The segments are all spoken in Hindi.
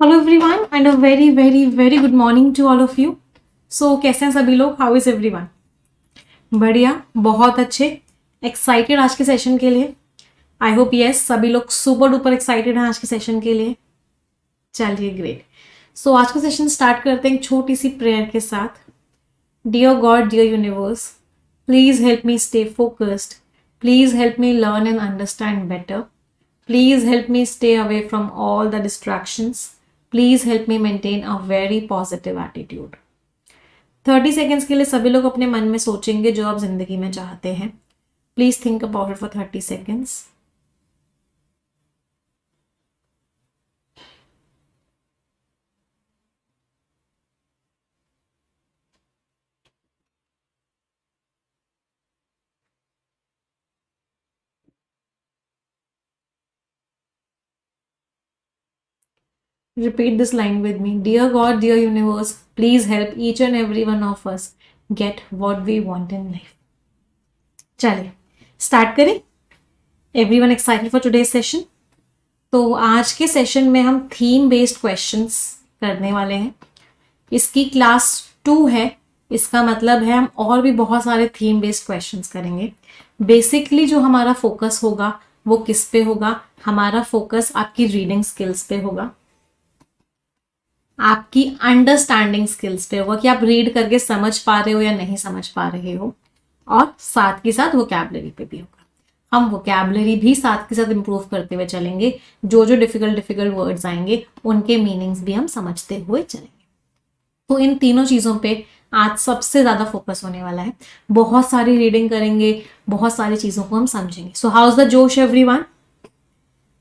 Hello everyone and a very very very good morning to all of you. So कैसे हैं सभी लोग? How is everyone? बढ़िया, बहुत अच्छे। एक्साइटेड आज के सेशन के लिए? आई होप यस, सभी लोग सुपर डुपर एक्साइटेड हैं आज के सेशन के लिए। चलिए ग्रेट। सो आज का सेशन स्टार्ट करते हैं एक छोटी सी प्रेयर के साथ। Dear God, dear universe, please help me stay focused, please help me learn and understand better, please help me stay away from all the distractions, please help me maintain a very positive attitude। 30 seconds के लिए सभी लोग अपने मन में सोचेंगे जो आप जिंदगी में चाहते हैं। Please think about it for 30 seconds. Repeat this line with me. Dear God, dear universe, please help each and every one of us get what we want in life। चलिए स्टार्ट करें। Everyone excited for today's session? तो आज के सेशन में हम थीम बेस्ड क्वेश्चंस करने वाले हैं। इसकी क्लास 2 है, इसका मतलब है हम और भी बहुत सारे थीम बेस्ड क्वेश्चंस करेंगे। बेसिकली जो हमारा फोकस होगा वो किस पे होगा? हमारा फोकस आपकी रीडिंग स्किल्स पे होगा, आपकी अंडरस्टैंडिंग स्किल्स पे होगा कि आप रीड करके समझ पा रहे हो या नहीं समझ पा रहे हो, और साथ के साथ वोकैबुलरी पे भी होगा। हम वोकैबुलरी भी साथ के साथ इंप्रूव करते हुए चलेंगे। जो जो डिफिकल्ट वर्ड्स आएंगे उनके मीनिंग्स भी हम समझते हुए चलेंगे। तो इन तीनों चीज़ों पे आज सबसे ज़्यादा फोकस होने वाला है। बहुत सारी रीडिंग करेंगे, बहुत सारी चीज़ों को हम समझेंगे। सो हाउ इज द जोश everyone?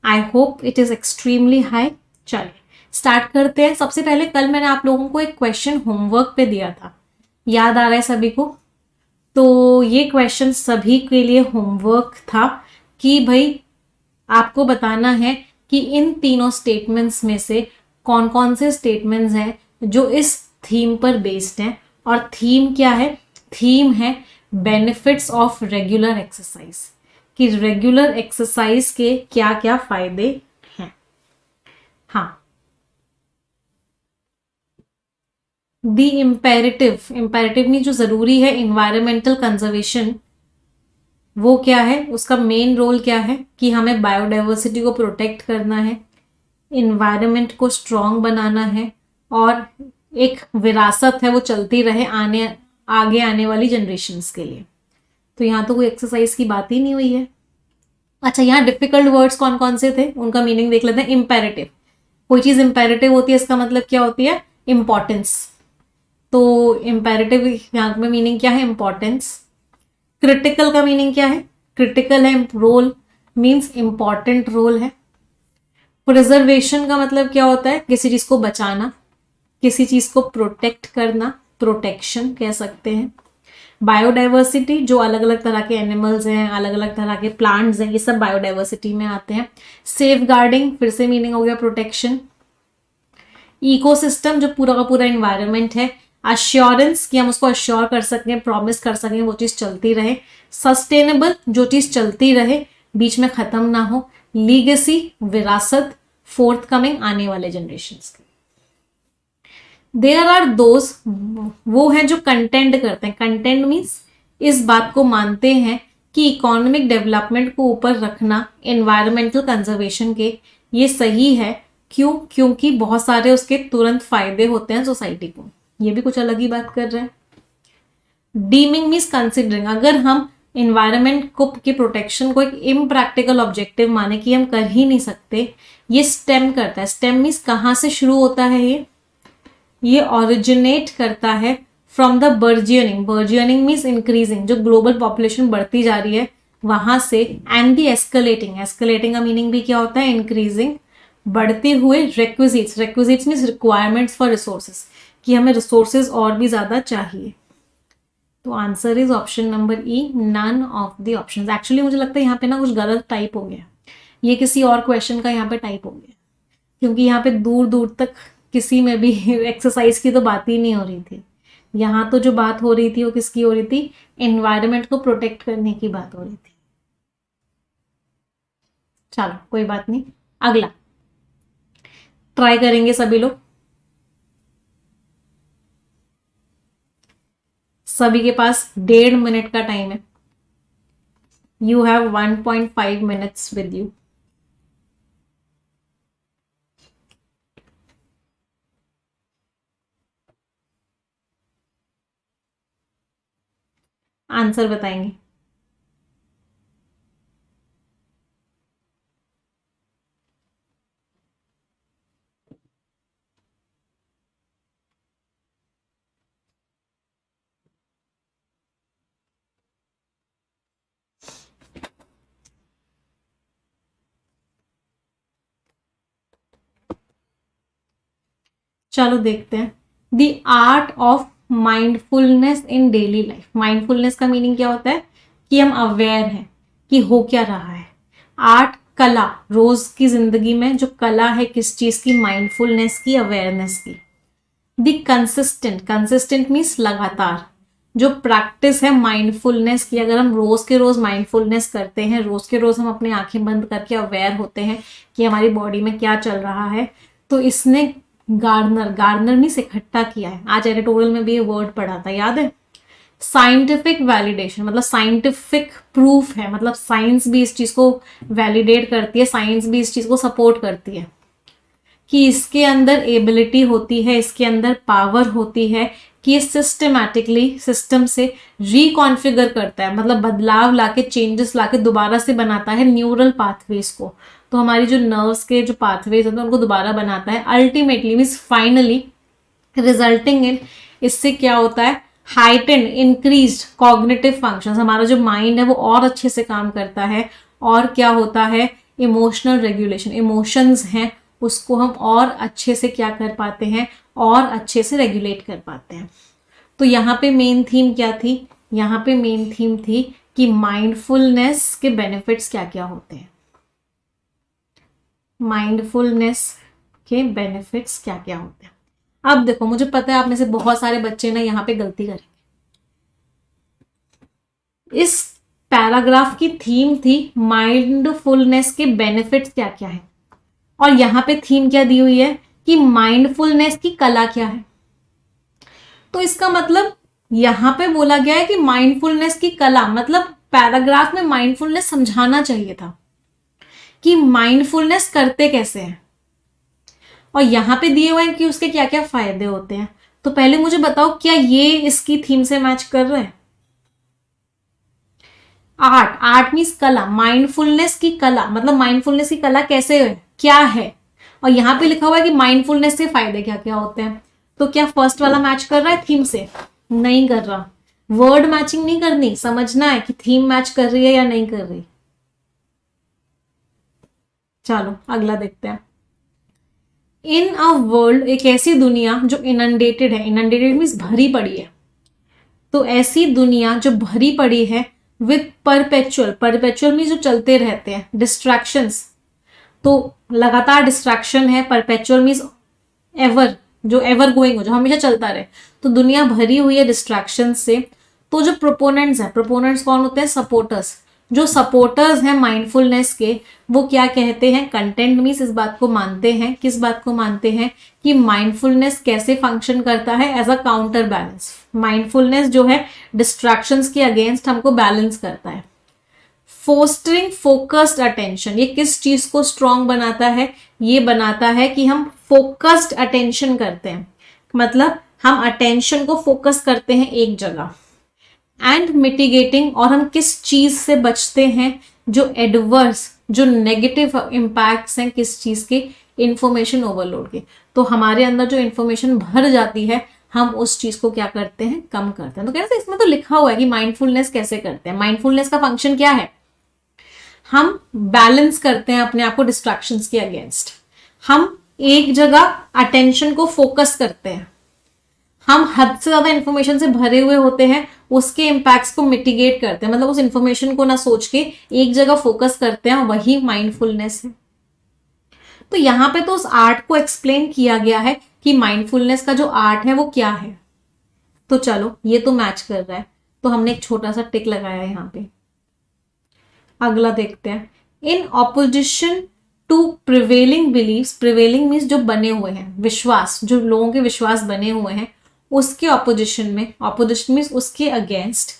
I hope it is extremely high. चलिए स्टार्ट करते हैं। सबसे पहले कल मैंने आप लोगों को एक क्वेश्चन होमवर्क पे दिया था, याद आ रहा है सभी को? तो ये क्वेश्चन सभी के लिए होमवर्क था कि भाई आपको बताना है कि इन तीनों स्टेटमेंट्स में से कौन कौन से स्टेटमेंट्स हैं जो इस थीम पर बेस्ड हैं। और थीम क्या है? थीम है बेनिफिट्स ऑफ रेगुलर एक्सरसाइज, कि रेगुलर एक्सरसाइज के क्या क्या फायदे हैं। हाँ, दी इम्पेरेटिव, इम्पेरेटिव में जो जरूरी है, इन्वायरमेंटल कंजर्वेशन, वो क्या है? उसका मेन रोल क्या है कि हमें बायोडाइवर्सिटी को प्रोटेक्ट करना है, इन्वायरमेंट को स्ट्रॉन्ग बनाना है, और एक विरासत है वो चलती रहे आगे आने वाली जनरेशन्स के लिए। तो यहाँ तो कोई एक्सरसाइज की बात ही नहीं हुई है। अच्छा, यहाँ डिफिकल्ट वर्ड्स कौन कौन से थे उनका मीनिंग देख लेते हैं। इम्पेरेटिव, कोई चीज इम्पेरेटिव होती है इसका मतलब क्या होती है? इंपॉर्टेंस। तो इम्पेरेटिव यहाँ में मीनिंग क्या है? इंपॉर्टेंस। क्रिटिकल का मीनिंग क्या है? क्रिटिकल है रोल, मीन्स इंपॉर्टेंट रोल है। प्रिजर्वेशन का मतलब क्या होता है? किसी चीज को बचाना, किसी चीज को प्रोटेक्ट करना, प्रोटेक्शन कह सकते हैं। बायोडाइवर्सिटी, जो अलग अलग तरह के एनिमल्स हैं, अलग अलग तरह के प्लांट्स हैं, ये सब बायोडाइवर्सिटी में आते हैं। सेफ गार्डिंग, फिर से मीनिंग हो गया प्रोटेक्शन। इकोसिस्टम, जो पूरा का पूरा एनवायरनमेंट है। अश्योरेंस, कि हम उसको अश्योर कर सकें, प्रॉमिस कर सकें वो चीज चलती रहे। सस्टेनेबल, जो चीज चलती रहे, बीच में खत्म ना हो। लीगेसी, विरासत, फोर्थ कमिंग, आने वाले जनरेशन की। देयर आर दोज, वो हैं जो कंटेंट करते हैं। कंटेंट मीन्स इस बात को मानते हैं कि इकोनॉमिक डेवलपमेंट को ऊपर रखना एनवायरमेंटल कंजर्वेशन के, ये सही है। क्यों? क्योंकि बहुत सारे उसके तुरंत फायदे होते हैं सोसाइटी को। ये भी कुछ अलग ही बात कर रहे हैं। डीमिंग मीन्स कंसिडरिंग, अगर हम इन्वायरमेंट को की प्रोटेक्शन को एक इम्प्रैक्टिकल ऑब्जेक्टिव माने कि हम कर ही नहीं सकते, ये स्टेम करता है। स्टेम मीन्स कहाँ से शुरू होता है? ये ओरिजिनेट करता है from the burgeoning. Burgeoning means increasing, जो ग्लोबल पॉपुलेशन बढ़ती जा रही है वहां से। एंड दी एस्केलेटिंग, एस्केलेटिंग का मीनिंग भी क्या होता है? इंक्रीजिंग, बढ़ते हुए। Requisites, requisites means requirements for resources, कि हमें रिसोर्सेज और भी ज्यादा चाहिए। तो answer is option number E, none of the options. Actually मुझे लगता है यहाँ पे ना कुछ गलत टाइप हो गया, ये किसी और क्वेश्चन का यहाँ पे टाइप हो गया, क्योंकि यहाँ पे दूर दूर तक किसी में भी एक्सरसाइज की तो बात ही नहीं हो रही थी। यहाँ तो जो बात हो रही थी वो किसकी हो रही थी? एनवायरनमेंट को प्रोटेक्ट करने की बात हो रही थी। चलो कोई बात नहीं। अगला, ट्राई करेंगे सभी लोग। सभी के पास 1.5 मिनट का टाइम है। You have 1.5 minutes with you. Answer बताएंगे। चलो देखते हैं। The art of mindfulness in daily life. Mindfulness का मीनिंग क्या होता है कि हम अवेयर हैं कि हो क्या रहा है। आर्ट कला, रोज की जिंदगी में जो कला है किस चीज की, माइंडफुलनेस की, अवेयरनेस की। द कंसिस्टेंट, कंसिस्टेंट मीन्स लगातार, जो प्रैक्टिस है माइंडफुलनेस की। अगर हम रोज के रोज माइंडफुलनेस करते हैं, रोज के रोज हम अपनी आंखें बंद करके अवेयर होते हैं कि हमारी बॉडी में क्या चल रहा है, तो इसने गार्डनर मीन्स इकट्ठा किया है। आज एडिटोरियल में भी ये वर्ड पढ़ा था, याद है। साइंटिफिक वैलिडेशन मतलब साइंटिफिक प्रूफ है, मतलब साइंस भी इस चीज को वैलिडेट करती है, साइंस भी इस चीज को सपोर्ट करती है कि इसके अंदर एबिलिटी होती है, इसके अंदर पावर होती है कि ये सिस्टमैटिकली सिस्टम से रिकॉन्फिगर करता है, मतलब बदलाव लाके, चेंजेस लाके दोबारा से बनाता है न्यूरल पाथवेज को। तो हमारी जो नर्व्स के जो पाथवेज होते हैं उनको दोबारा बनाता है ultimately, means finally, resulting in, इससे क्या होता है, हाइटेंड इंक्रीज्ड कॉग्निटिव फंक्शंस। हमारा जो माइंड है वो और अच्छे से काम करता है। और क्या होता है, इमोशनल रेगुलेशन, इमोशंस हैं उसको हम और अच्छे से क्या कर पाते हैं, और अच्छे से रेगुलेट कर पाते हैं। तो यहाँ पे मेन थीम क्या थी, यहाँ पे मेन थीम थी कि माइंडफुलनेस के बेनिफिट्स क्या क्या होते हैं, माइंडफुलनेस के बेनिफिट्स क्या क्या होते हैं। अब देखो, मुझे पता है आप में से बहुत सारे बच्चे ना यहाँ पे गलती करेंगे। इस पैराग्राफ की थीम थी माइंडफुलनेस के बेनिफिट्स क्या क्या है, और यहाँ पे थीम क्या दी हुई है कि माइंडफुलनेस की कला क्या है। तो इसका मतलब यहां पे बोला गया है कि माइंडफुलनेस की कला, मतलब पैराग्राफ में माइंडफुलनेस समझाना चाहिए था कि माइंडफुलनेस करते कैसे हैं, और यहां पे दिए हुए हैं कि उसके क्या क्या फायदे होते हैं। तो पहले मुझे बताओ, क्या ये इसकी थीम से मैच कर रहे हैं। आर्ट, आर्ट मीन्स कला, माइंडफुलनेस की कला, मतलब माइंडफुलनेस की कला कैसे है, क्या है, और यहां पे लिखा हुआ है कि माइंडफुलनेस से फायदे क्या क्या होते हैं। तो क्या फर्स्ट वाला मैच कर रहा है थीम से, नहीं कर रहा। वर्ड मैचिंग नहीं करनी, समझना है कि थीम मैच कर रही है या नहीं कर रही। चलो अगला देखते हैं। इन अ वर्ल्ड, एक ऐसी दुनिया जो इनंडेटेड है, इनंडेटेड मीन्स भरी पड़ी है, तो ऐसी दुनिया जो भरी पड़ी है विद परपेचुअल, परपेचुअल मीन्स जो चलते रहते हैं, डिस्ट्रैक्शंस, तो लगातार डिस्ट्रैक्शन है। परपेचुअल मीन्स एवर, जो एवर गोइंग हो, जो हमेशा चलता रहे। तो दुनिया भरी हुई है डिस्ट्रैक्शन से। तो जो प्रोपोनेंट्स हैं, प्रोपोनेंट्स कौन होते हैं, सपोर्टर्स। जो सपोर्टर्स हैं माइंडफुलनेस के, वो क्या कहते हैं, कंटेंट मीन्स इस बात को मानते हैं, किस बात को मानते हैं कि माइंडफुलनेस कैसे फंक्शन करता है as a counterbalance. Mindfulness जो है डिस्ट्रैक्शंस के अगेंस्ट हमको बैलेंस करता है। फोस्टरिंग फोकस्ड अटेंशन, ये किस चीज को स्ट्रॉन्ग बनाता है, ये बनाता है कि हम फोकस्ड अटेंशन करते हैं, मतलब हम अटेंशन को फोकस करते हैं एक जगह। एंड मिटिगेटिंग, और हम किस चीज से बचते हैं, जो एडवर्स, जो नेगेटिव इंपैक्ट्स हैं किस चीज के, इंफॉर्मेशन ओवरलोड के। तो हमारे अंदर जो इंफॉर्मेशन भर जाती है, हम उस चीज को क्या करते हैं, कम करते हैं। तो कहते हैं इसमें तो लिखा हुआ है कि माइंडफुलनेस कैसे करते हैं। माइंडफुलनेस का फंक्शन क्या है, हम बैलेंस करते हैं अपने आप को डिस्ट्रैक्शंस के अगेंस्ट। हम एक जगह अटेंशन को फोकस करते हैं। हम हद से ज्यादा इंफॉर्मेशन से भरे हुए होते हैं, उसके इम्पैक्ट्स को मिटिगेट करते हैं, मतलब उस इंफॉर्मेशन को ना सोच के एक जगह फोकस करते हैं, वही माइंडफुलनेस है। तो यहां पे तो उस आर्ट को एक्सप्लेन किया गया है कि माइंडफुलनेस का जो आर्ट है वो क्या है। तो चलो ये तो मैच कर रहा है, तो हमने एक छोटा सा टिक लगाया यहां पे। अगला देखते हैं। In opposition to prevailing beliefs, prevailing means जो बने हुए हैं, विश्वास, जो लोगों के विश्वास बने हुए हैं उसके ऑपोजिशन में, ऑपोजिशन मीन्स उसके अगेंस्ट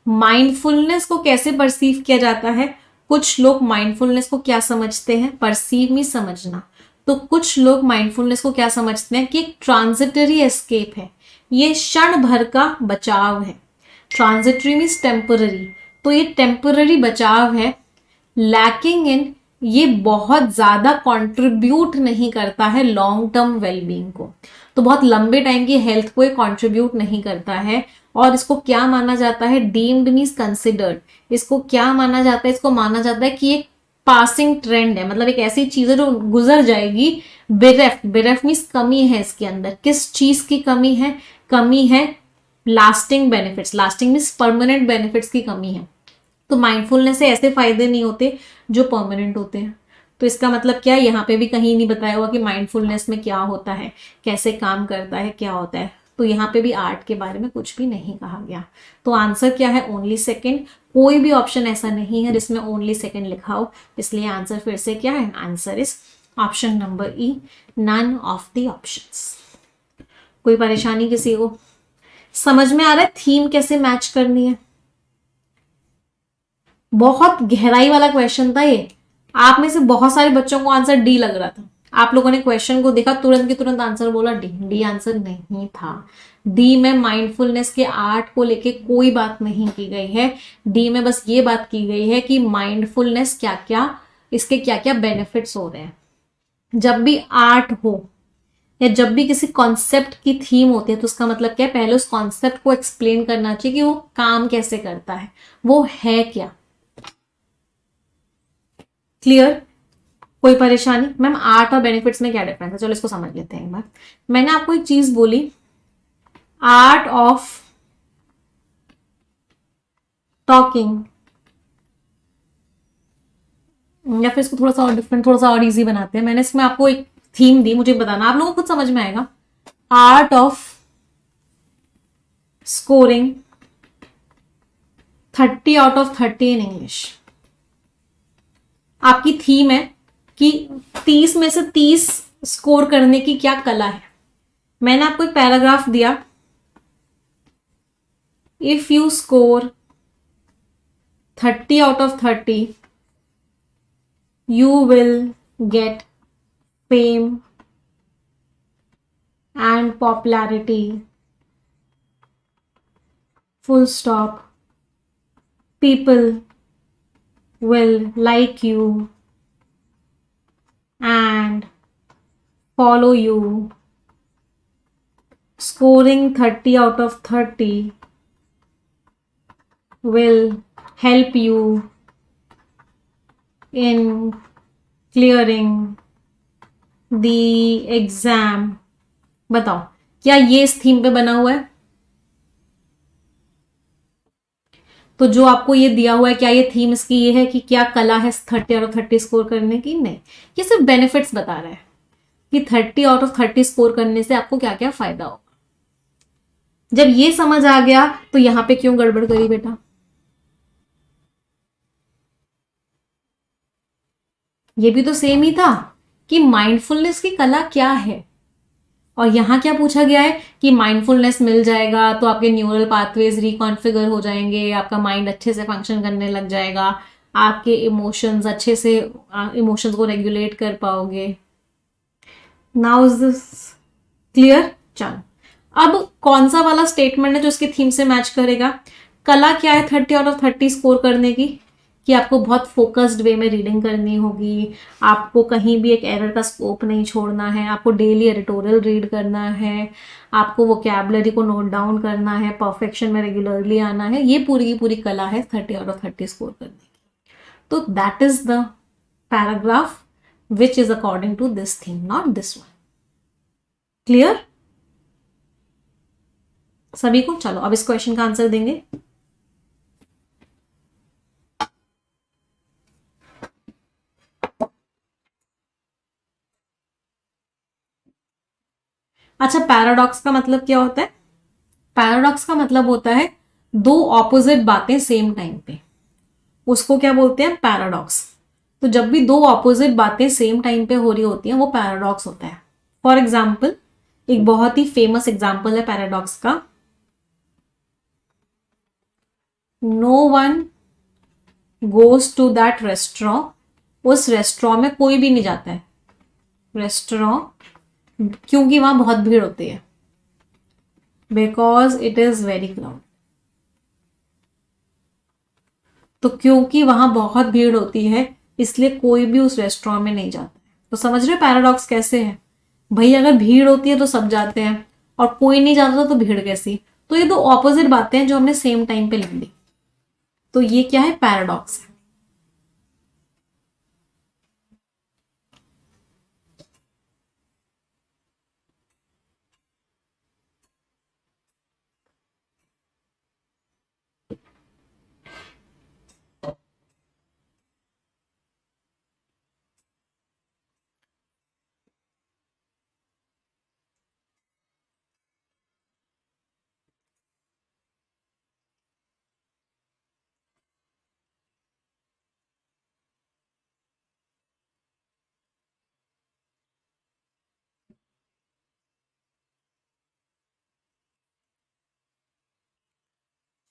माइंडफुलनेस को कैसे परसीव किया जाता है। कुछ लोग माइंडफुलनेस को क्या समझते हैं, परसीव मीन्स समझना, तो कुछ लोग माइंडफुलनेस को क्या समझते हैं कि एक ट्रांजिटरी एस्केप है, ये क्षण भर का बचाव है। ट्रांजिटरी मीन्स टेम्पररी, तो ये टेम्पररी बचाव है। लैकिंग इन, ये बहुत ज्यादा कंट्रीब्यूट नहीं करता है लॉन्ग टर्म वेलबींग को, तो बहुत लंबे टाइम की हेल्थ को ये कंट्रीब्यूट नहीं करता है। और इसको क्या माना जाता है, डीम्ड मीन्स कंसिडर्ड, इसको क्या माना जाता है, इसको माना जाता है कि एक पासिंग ट्रेंड है, मतलब एक ऐसी चीज है जो गुजर जाएगी। बेरेफ्ट, बेरेफ्ट मीन्स कमी है इसके अंदर, किस चीज की कमी है, कमी है lasting benefits, lasting means permanent benefits की कमी है। तो माइंडफुलनेस से ऐसे फायदे नहीं होते जो परमानेंट होते हैं। तो इसका मतलब क्या है, यहाँ पे भी कहीं नहीं बताया हुआ कि माइंडफुलनेस में क्या होता है, कैसे काम करता है, क्या होता है। तो यहाँ पे भी आर्ट के बारे में कुछ भी नहीं कहा गया। तो आंसर क्या है, ओनली सेकेंड। कोई भी ऑप्शन ऐसा नहीं है जिसमें ओनली सेकेंड लिखा हो, इसलिए आंसर फिर से क्या है, answer is option number E, none of the options. कोई परेशानी किसी को, समझ में आ रहा है थीम कैसे मैच करनी है। बहुत गहराई वाला क्वेश्चन था ये, आप में से बहुत सारे बच्चों को आंसर डी लग रहा था। आप लोगों ने क्वेश्चन को देखा तुरंत के तुरंत आंसर बोला डी, डी आंसर नहीं था। डी में माइंडफुलनेस के आर्ट को लेके कोई बात नहीं की गई है। डी में बस ये बात की गई है कि माइंडफुलनेस क्या क्या, इसके क्या क्या बेनिफिट्स हो रहे हैं। जब भी आर्ट हो या जब भी किसी कॉन्सेप्ट की थीम होती है तो उसका मतलब क्या है, पहले उस कॉन्सेप्ट को एक्सप्लेन करना चाहिए कि वो काम कैसे करता है, वो है क्या। क्लियर, कोई परेशानी। मैम आर्ट और बेनिफिट्स में क्या डिफरेंस है, चलो इसको समझ लेते हैं एक बार। मैंने आपको एक चीज बोली, आर्ट ऑफ टॉकिंग, या फिर इसको थोड़ा सा और डिफरेंट, थोड़ा सा और इजी बनाते हैं। मैंने इसमें आपको एक थीम दी, मुझे बताना, आप लोगों को खुद समझ में आएगा। Art of scoring 30 out of 30 in English. आपकी थीम है कि 30 में से 30 स्कोर करने की क्या कला है। मैंने आपको एक पैराग्राफ दिया, if you score 30 out of 30 you will get fame and popularity, full stop. People will like you and follow you. Scoring 30 out of 30 will help you in clearing the exam। बताओ क्या ये इस थीम पे बना हुआ है? तो जो आपको ये दिया हुआ है, क्या ये थीम इसकी ये है कि क्या कला है 30 आउट ऑफ 30 स्कोर करने की? नहीं, ये सिर्फ बेनिफिट्स बता रहा है कि 30 आउट ऑफ 30 स्कोर करने से आपको क्या क्या फायदा होगा। जब ये समझ आ गया तो यहां पे क्यों गड़बड़ करी बेटा? ये भी तो सेम ही था कि माइंडफुलनेस की कला क्या है, और यहां क्या पूछा गया है कि माइंडफुलनेस मिल जाएगा तो आपके न्यूरल पाथवेज रिकॉन्फिगर हो जाएंगे, आपका माइंड अच्छे से फंक्शन करने लग जाएगा, आपके इमोशंस अच्छे से, इमोशंस को रेगुलेट कर पाओगे। Now is this clear? चलो अब कौन सा वाला स्टेटमेंट है जो इसकी थीम से मैच करेगा? कला क्या है 30 आउट ऑफ 30 स्कोर करने की? कि आपको बहुत फोकस्ड वे में रीडिंग करनी होगी, आपको कहीं भी एक एरर का स्कोप नहीं छोड़ना है, आपको डेली एडिटोरियल रीड करना है, आपको वोकैबुलरी को नोट डाउन करना है, परफेक्शन में रेगुलरली आना है। ये पूरी की पूरी कला है 30 आउट ऑफ 30 स्कोर करने की। तो that is the paragraph which is according to this theme, not this one. Clear सभी को? चलो अब इस क्वेश्चन का आंसर देंगे। अच्छा, पैराडॉक्स का मतलब क्या होता है? पैराडॉक्स का मतलब होता है दो ऑपोजिट बातें सेम टाइम पे, उसको क्या बोलते हैं? पैराडॉक्स। तो जब भी दो ऑपोजिट बातें सेम टाइम पे हो रही होती हैं वो पैराडॉक्स होता है। फॉर एग्जाम्पल, एक बहुत ही फेमस एग्जाम्पल है पैराडॉक्स का, no one goes to that restaurant, उस रेस्टोरेंट में कोई भी नहीं जाता है, रेस्टोरेंट, क्योंकि वहां बहुत भीड़ होती है, because it is very crowd. तो क्योंकि वहां बहुत भीड़ होती है इसलिए कोई भी उस रेस्टोरेंट में नहीं जाता है। तो समझ रहे पैराडॉक्स कैसे है भाई, अगर भीड़ होती है तो सब जाते हैं और कोई नहीं जाता तो भीड़ कैसी। तो ये दो ऑपोजिट बातें हैं जो हमने सेम टाइम पे लिख दी, तो ये क्या है, पैराडॉक्स है।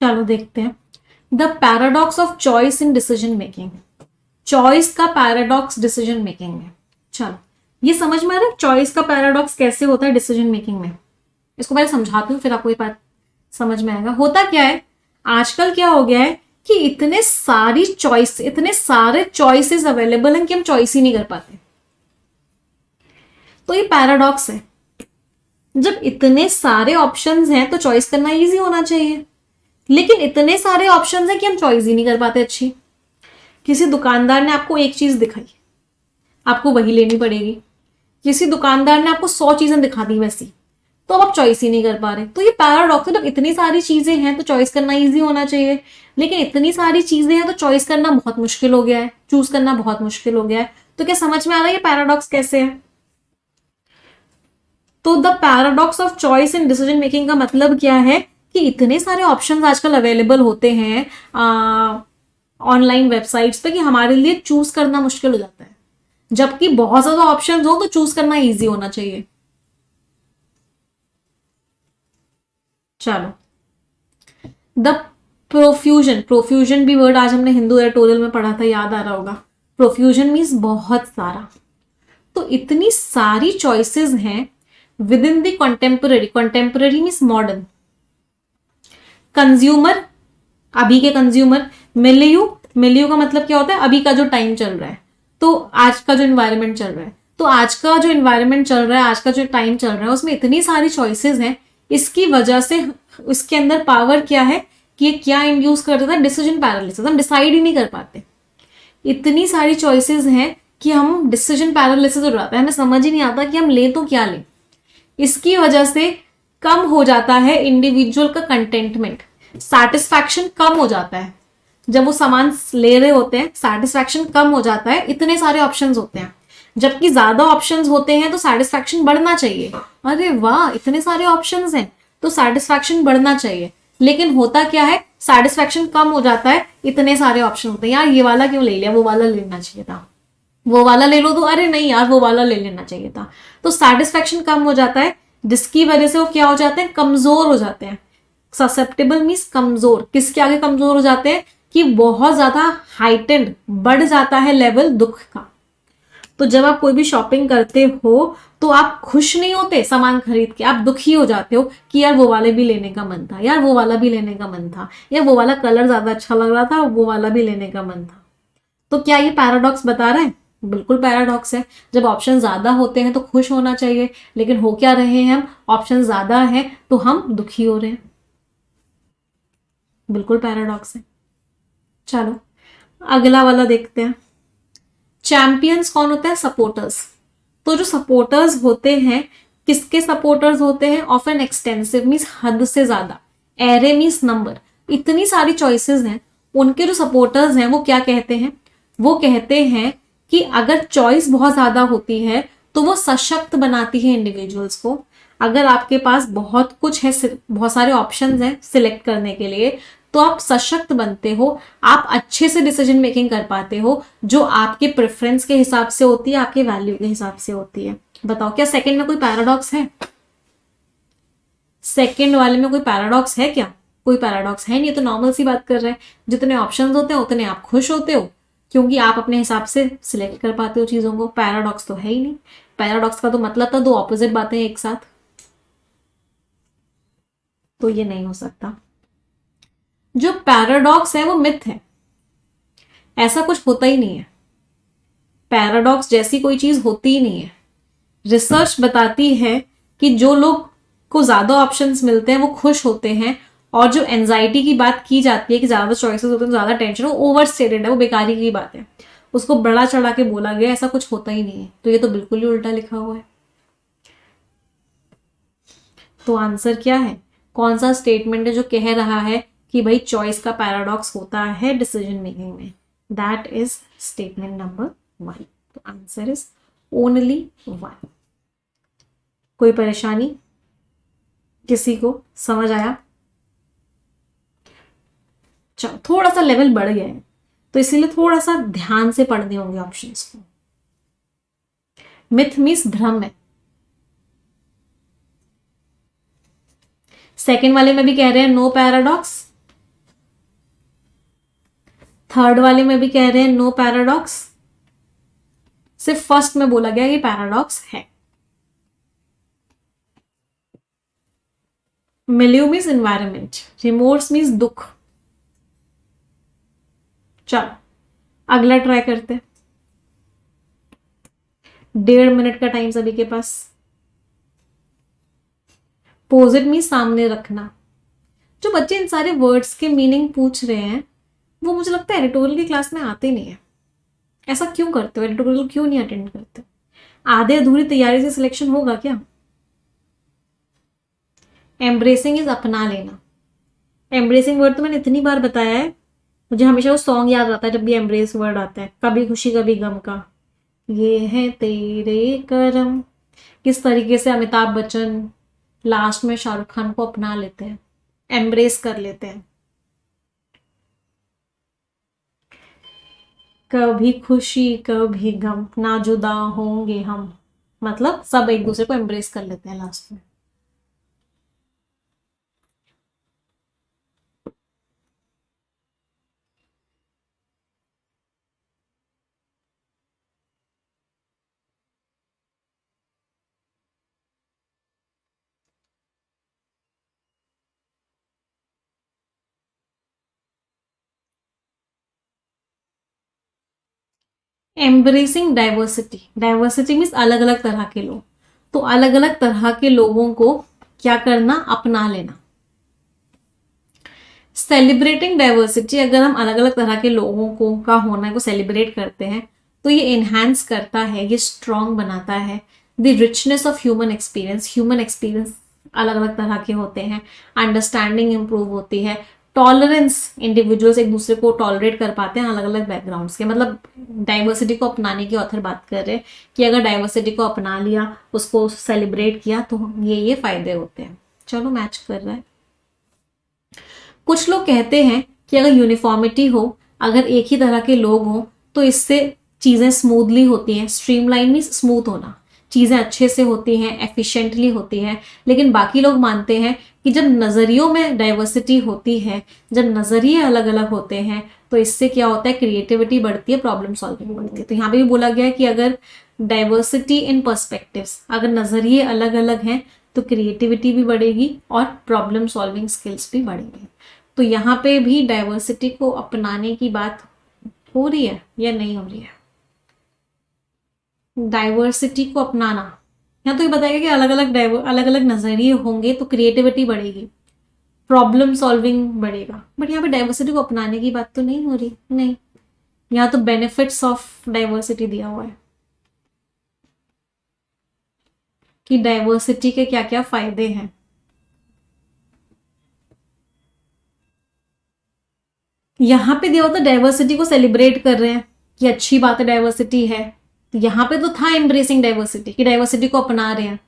चलो देखते हैं, the paradox of choice in decision making. Choice का पैराडॉक्स डिसीजन मेकिंग में, चलो ये समझ में आ रहा है चॉइस का पैराडॉक्स कैसे होता है डिसीजन मेकिंग में। इसको पहले समझाती हूँ फिर आपको ये बात समझ में आएगा। होता क्या है, आजकल क्या हो गया है कि इतने सारे चॉइसेस अवेलेबल हैं कि हम चॉइस ही नहीं कर पाते। तो ये पैराडॉक्स है, जब इतने सारे ऑप्शंस हैं तो चॉइस करना इजी होना चाहिए, लेकिन इतने सारे ऑप्शंस हैं कि हम चॉइस ही नहीं कर पाते अच्छी। किसी दुकानदार ने आपको एक चीज दिखाई, आपको वही लेनी पड़ेगी। किसी दुकानदार ने आपको 100 चीजें दिखा दी वैसी, तो अब आप चॉइस ही नहीं कर पा रहे। तो ये पैराडॉक्स है, जब इतनी सारी चीजें हैं तो चॉइस करना इजी होना चाहिए, लेकिन इतनी सारी चीजें हैं तो चॉइस करना बहुत मुश्किल हो गया है, चूज करना बहुत मुश्किल हो गया है। तो क्या समझ में आ रहा है ये पैराडॉक्स कैसे है। तो the paradox of choice in decision making का मतलब क्या है कि इतने सारे ऑप्शंस आजकल अवेलेबल होते हैं ऑनलाइन वेबसाइट्स पे कि हमारे लिए चूज करना मुश्किल हो जाता है, जबकि बहुत ज्यादा ऑप्शंस हो तो चूज करना इजी होना चाहिए। चलो, द प्रोफ्यूजन भी वर्ड आज हमने हिंदू एडिटोरियल में पढ़ा था, याद आ रहा होगा। प्रोफ्यूजन मीन्स बहुत सारा। तो इतनी सारी चॉइसेस हैं with in the contemporary means modern. Consumer, अभी के कंज्यूमर। मिलियू का मतलब क्या होता है, अभी का जो टाइम चल रहा है, तो आज का जो इन्वायरमेंट चल रहा है, तो आज का जो इन्वायरमेंट चल रहा है, आज का जो टाइम चल रहा है, उसमें इतनी सारी चॉइसेस हैं। इसकी वजह से उसके अंदर पावर क्या है कि ये क्या इंड्यूस कर देता है, डिसीजन पैरालिसिस। हम डिसाइड ही नहीं कर पाते, इतनी सारी चॉइसेस हैं कि हम डिसीजन पैरालिसिस हो जाता है, हमें समझ ही नहीं आता कि हम लें तो क्या लें। इसकी वजह से कम हो जाता है इंडिविजुअल का कंटेंटमेंट, सैटिस्फैक्शन कम हो जाता है। जब वो सामान ले रहे होते हैं सैटिस्फैक्शन कम हो जाता है, इतने सारे ऑप्शंस होते हैं। जबकि ज्यादा ऑप्शंस होते हैं तो सैटिस्फैक्शन बढ़ना चाहिए, अरे वाह इतने सारे ऑप्शंस हैं तो सैटिस्फैक्शन बढ़ना चाहिए। लेकिन होता क्या है, सैटिस्फैक्शन कम हो जाता है, इतने सारे ऑप्शन होते हैं, यार ये वाला क्यों ले लिया, वो वाला लेना चाहिए था, वो वाला ले लो तो अरे नहीं यार वो वाला ले लेना चाहिए था। तो सैटिस्फैक्शन कम हो जाता है, जिसकी वजह से वो क्या हो जाते हैं, कमजोर हो जाते हैं। ससेप्टेबल मीन्स कमजोर, किसके आगे कमजोर हो जाते हैं कि बहुत ज्यादा हाइटेंड बढ़ जाता है लेवल दुख का। तो जब आप कोई भी शॉपिंग करते हो तो आप खुश नहीं होते सामान खरीद के, आप दुखी हो जाते हो कि यार वो वाले भी लेने का मन था, यार वो वाला भी लेने का मन था, या वो वाला कलर ज्यादा अच्छा लग रहा था, वो वाला भी लेने का मन था। तो क्या ये पैराडॉक्स बता रहे हैं, बिल्कुल पैराडॉक्स है। जब ऑप्शन ज्यादा होते हैं तो खुश होना चाहिए, लेकिन हो क्या रहे हैं हम, ऑप्शन ज्यादा है तो हम दुखी हो रहे हैं, बिल्कुल पैराडॉक्स है। चलो अगला वाला देखते हैं। चैंपियंस कौन होता है, सपोर्टर्स। तो जो सपोर्टर्स होते हैं, किसके सपोर्टर्स होते हैं, ऑफ एन एक्सटेंसिव मीन्स हद से ज्यादा, एरे मीन्स नंबर, इतनी सारी चॉइसेस हैं, उनके जो सपोर्टर्स हैं वो क्या कहते हैं, वो कहते हैं कि अगर चॉइस बहुत ज्यादा होती है तो वो सशक्त बनाती है इंडिविजुअल्स को। अगर आपके पास बहुत कुछ है, बहुत सारे ऑप्शंस हैं सिलेक्ट करने के लिए, तो आप सशक्त बनते हो, आप अच्छे से डिसीजन मेकिंग कर पाते हो, जो आपके प्रेफरेंस के हिसाब से होती है, आपके वैल्यू के हिसाब से होती है। बताओ क्या सेकंड में कोई पैराडॉक्स है? सेकंड वाले में कोई पैराडॉक्स है क्या? कोई पैराडॉक्स है नहीं, तो नॉर्मल सी बात कर रहे हैं। जितने ऑप्शंस होते हैं उतने आप खुश होते हो, क्योंकि आप अपने हिसाब से सिलेक्ट कर पाते हो चीजों को। पैराडॉक्स तो है ही नहीं। पैराडॉक्स का तो मतलब था दो ऑपोजिट बातें एक साथ, तो ये नहीं हो सकता। जो पैराडॉक्स है वो मिथ है, ऐसा कुछ होता ही नहीं है। पैराडॉक्स जैसी कोई चीज होती ही नहीं है। रिसर्च बताती है कि जो लोग को ज्यादा ऑप्शंस मिलते हैं वो खुश होते हैं, और जो एंजाइटी की बात की जाती है कि ज्यादा चॉइसेस होते हैं तो ज्यादा टेंशन, वो ओवर स्टेटेड है, वो बेकारी की बात है, उसको बड़ा चढ़ा के बोला गया, ऐसा कुछ होता ही नहीं है। तो ये तो बिल्कुल ही उल्टा लिखा हुआ है। तो आंसर क्या है? कौन सा स्टेटमेंट है जो कह रहा है कि भाई चॉइस का पैराडॉक्स होता है डिसीजन मेकिंग में? That is statement number 1। तो आंसर इज ओनली 1। कोई परेशानी? किसी को समझ आया? चलो, थोड़ा सा लेवल बढ़ गया है, तो इसीलिए थोड़ा सा ध्यान से पढ़ने होंगे ऑप्शंस को। मिथ मीन्स भ्रम है। सेकेंड वाले में भी कह रहे हैं नो पैराडॉक्स, थर्ड वाले में भी कह रहे हैं नो पैराडॉक्स, सिर्फ फर्स्ट में बोला गया कि पैराडॉक्स है। Milieu means environment, remorse means दुख। चलो अगला ट्राई करते। 1.5 मिनट का टाइम सभी के पास। पोजिट मीन्स सामने रखना। जो बच्चे इन सारे वर्ड्स के मीनिंग पूछ रहे हैं वो मुझे लगता है एडिटोरियल की क्लास में आते नहीं है। ऐसा क्यों करते हो? एडिटोरियल क्यों नहीं अटेंड करते? आधे अधूरी तैयारी से सिलेक्शन होगा क्या? एम्ब्रेसिंग इज अपना लेना। एम्ब्रेसिंग वर्ड तो मैंने इतनी बार बताया है, मुझे हमेशा वो सॉन्ग याद आता है जब भी एम्ब्रेस वर्ड आता है, कभी खुशी कभी गम का। ये है तेरे करम। किस तरीके से अमिताभ बच्चन लास्ट में शाहरुख खान को अपना लेते हैं, एम्ब्रेस कर लेते हैं। कभी खुशी कभी गम, ना जुदा होंगे हम, मतलब सब एक दूसरे को एम्ब्रेस कर लेते हैं लास्ट में। Embracing diversity. डाइवर्सिटी मीन्स अलग अलग तरह के लोग, तो अलग अलग तरह के लोगों को क्या करना? अपना लेना। सेलिब्रेटिंग डाइवर्सिटी, अगर हम अलग अलग तरह के लोगों को का होना को सेलिब्रेट करते हैं तो ये इनहैंस करता है, ये स्ट्रॉन्ग बनाता है the richness of human experience. Human experience अलग अलग तरह के होते हैं, अंडरस्टैंडिंग इंप्रूव होती है, टॉलरेंस, इंडिविजुअल्स एक दूसरे को टॉलरेट कर पाते हैं अलग अलग बैकग्राउंड्स के। मतलब डाइवर्सिटी को अपनाने की ऑथर बात कर रहे हैं कि अगर डाइवर्सिटी को अपना लिया, उसको सेलिब्रेट किया, तो ये फायदे होते हैं। चलो मैच कर रहा है। कुछ लोग कहते हैं कि अगर यूनिफॉर्मिटी हो, अगर एक ही तरह के लोग हों, तो इससे चीज़ें स्मूथली होती हैं। स्ट्रीमलाइन मीन्स स्मूथ होना, चीज़ें अच्छे से होती हैं, एफिशिएंटली होती हैं। लेकिन बाकी लोग मानते हैं कि जब नज़रियों में डाइवर्सिटी होती है, जब नज़रिए अलग अलग होते हैं, तो इससे क्या होता है? क्रिएटिविटी बढ़ती है, प्रॉब्लम सॉल्विंग बढ़ती है। तो यहाँ पे भी बोला गया है कि अगर डाइवर्सिटी इन पर्सपेक्टिव्स, अगर नज़रिए अलग अलग हैं तो क्रिएटिविटी भी बढ़ेगी और प्रॉब्लम सॉल्विंग स्किल्स भी बढ़ेंगे। तो यहाँ पे भी डाइवर्सिटी को अपनाने की बात हो रही है या नहीं हो रही है? डाइवर्सिटी को अपनाना, यहाँ तो ये बताएगा कि अलग अलग नजरिए होंगे तो क्रिएटिविटी बढ़ेगी, प्रॉब्लम सॉल्विंग बढ़ेगा। बट यहाँ पे डाइवर्सिटी को अपनाने की बात तो नहीं हो रही। नहीं, यहाँ तो बेनिफिट्स ऑफ डाइवर्सिटी दिया हुआ है कि डाइवर्सिटी के क्या क्या फायदे हैं। यहाँ पे दिया होता डाइवर्सिटी को सेलिब्रेट कर रहे हैं कि अच्छी बात है, डाइवर्सिटी है। तो यहाँ पे तो था एम्ब्रेसिंग डाइवर्सिटी, कि डाइवर्सिटी को अपना रहे हैं।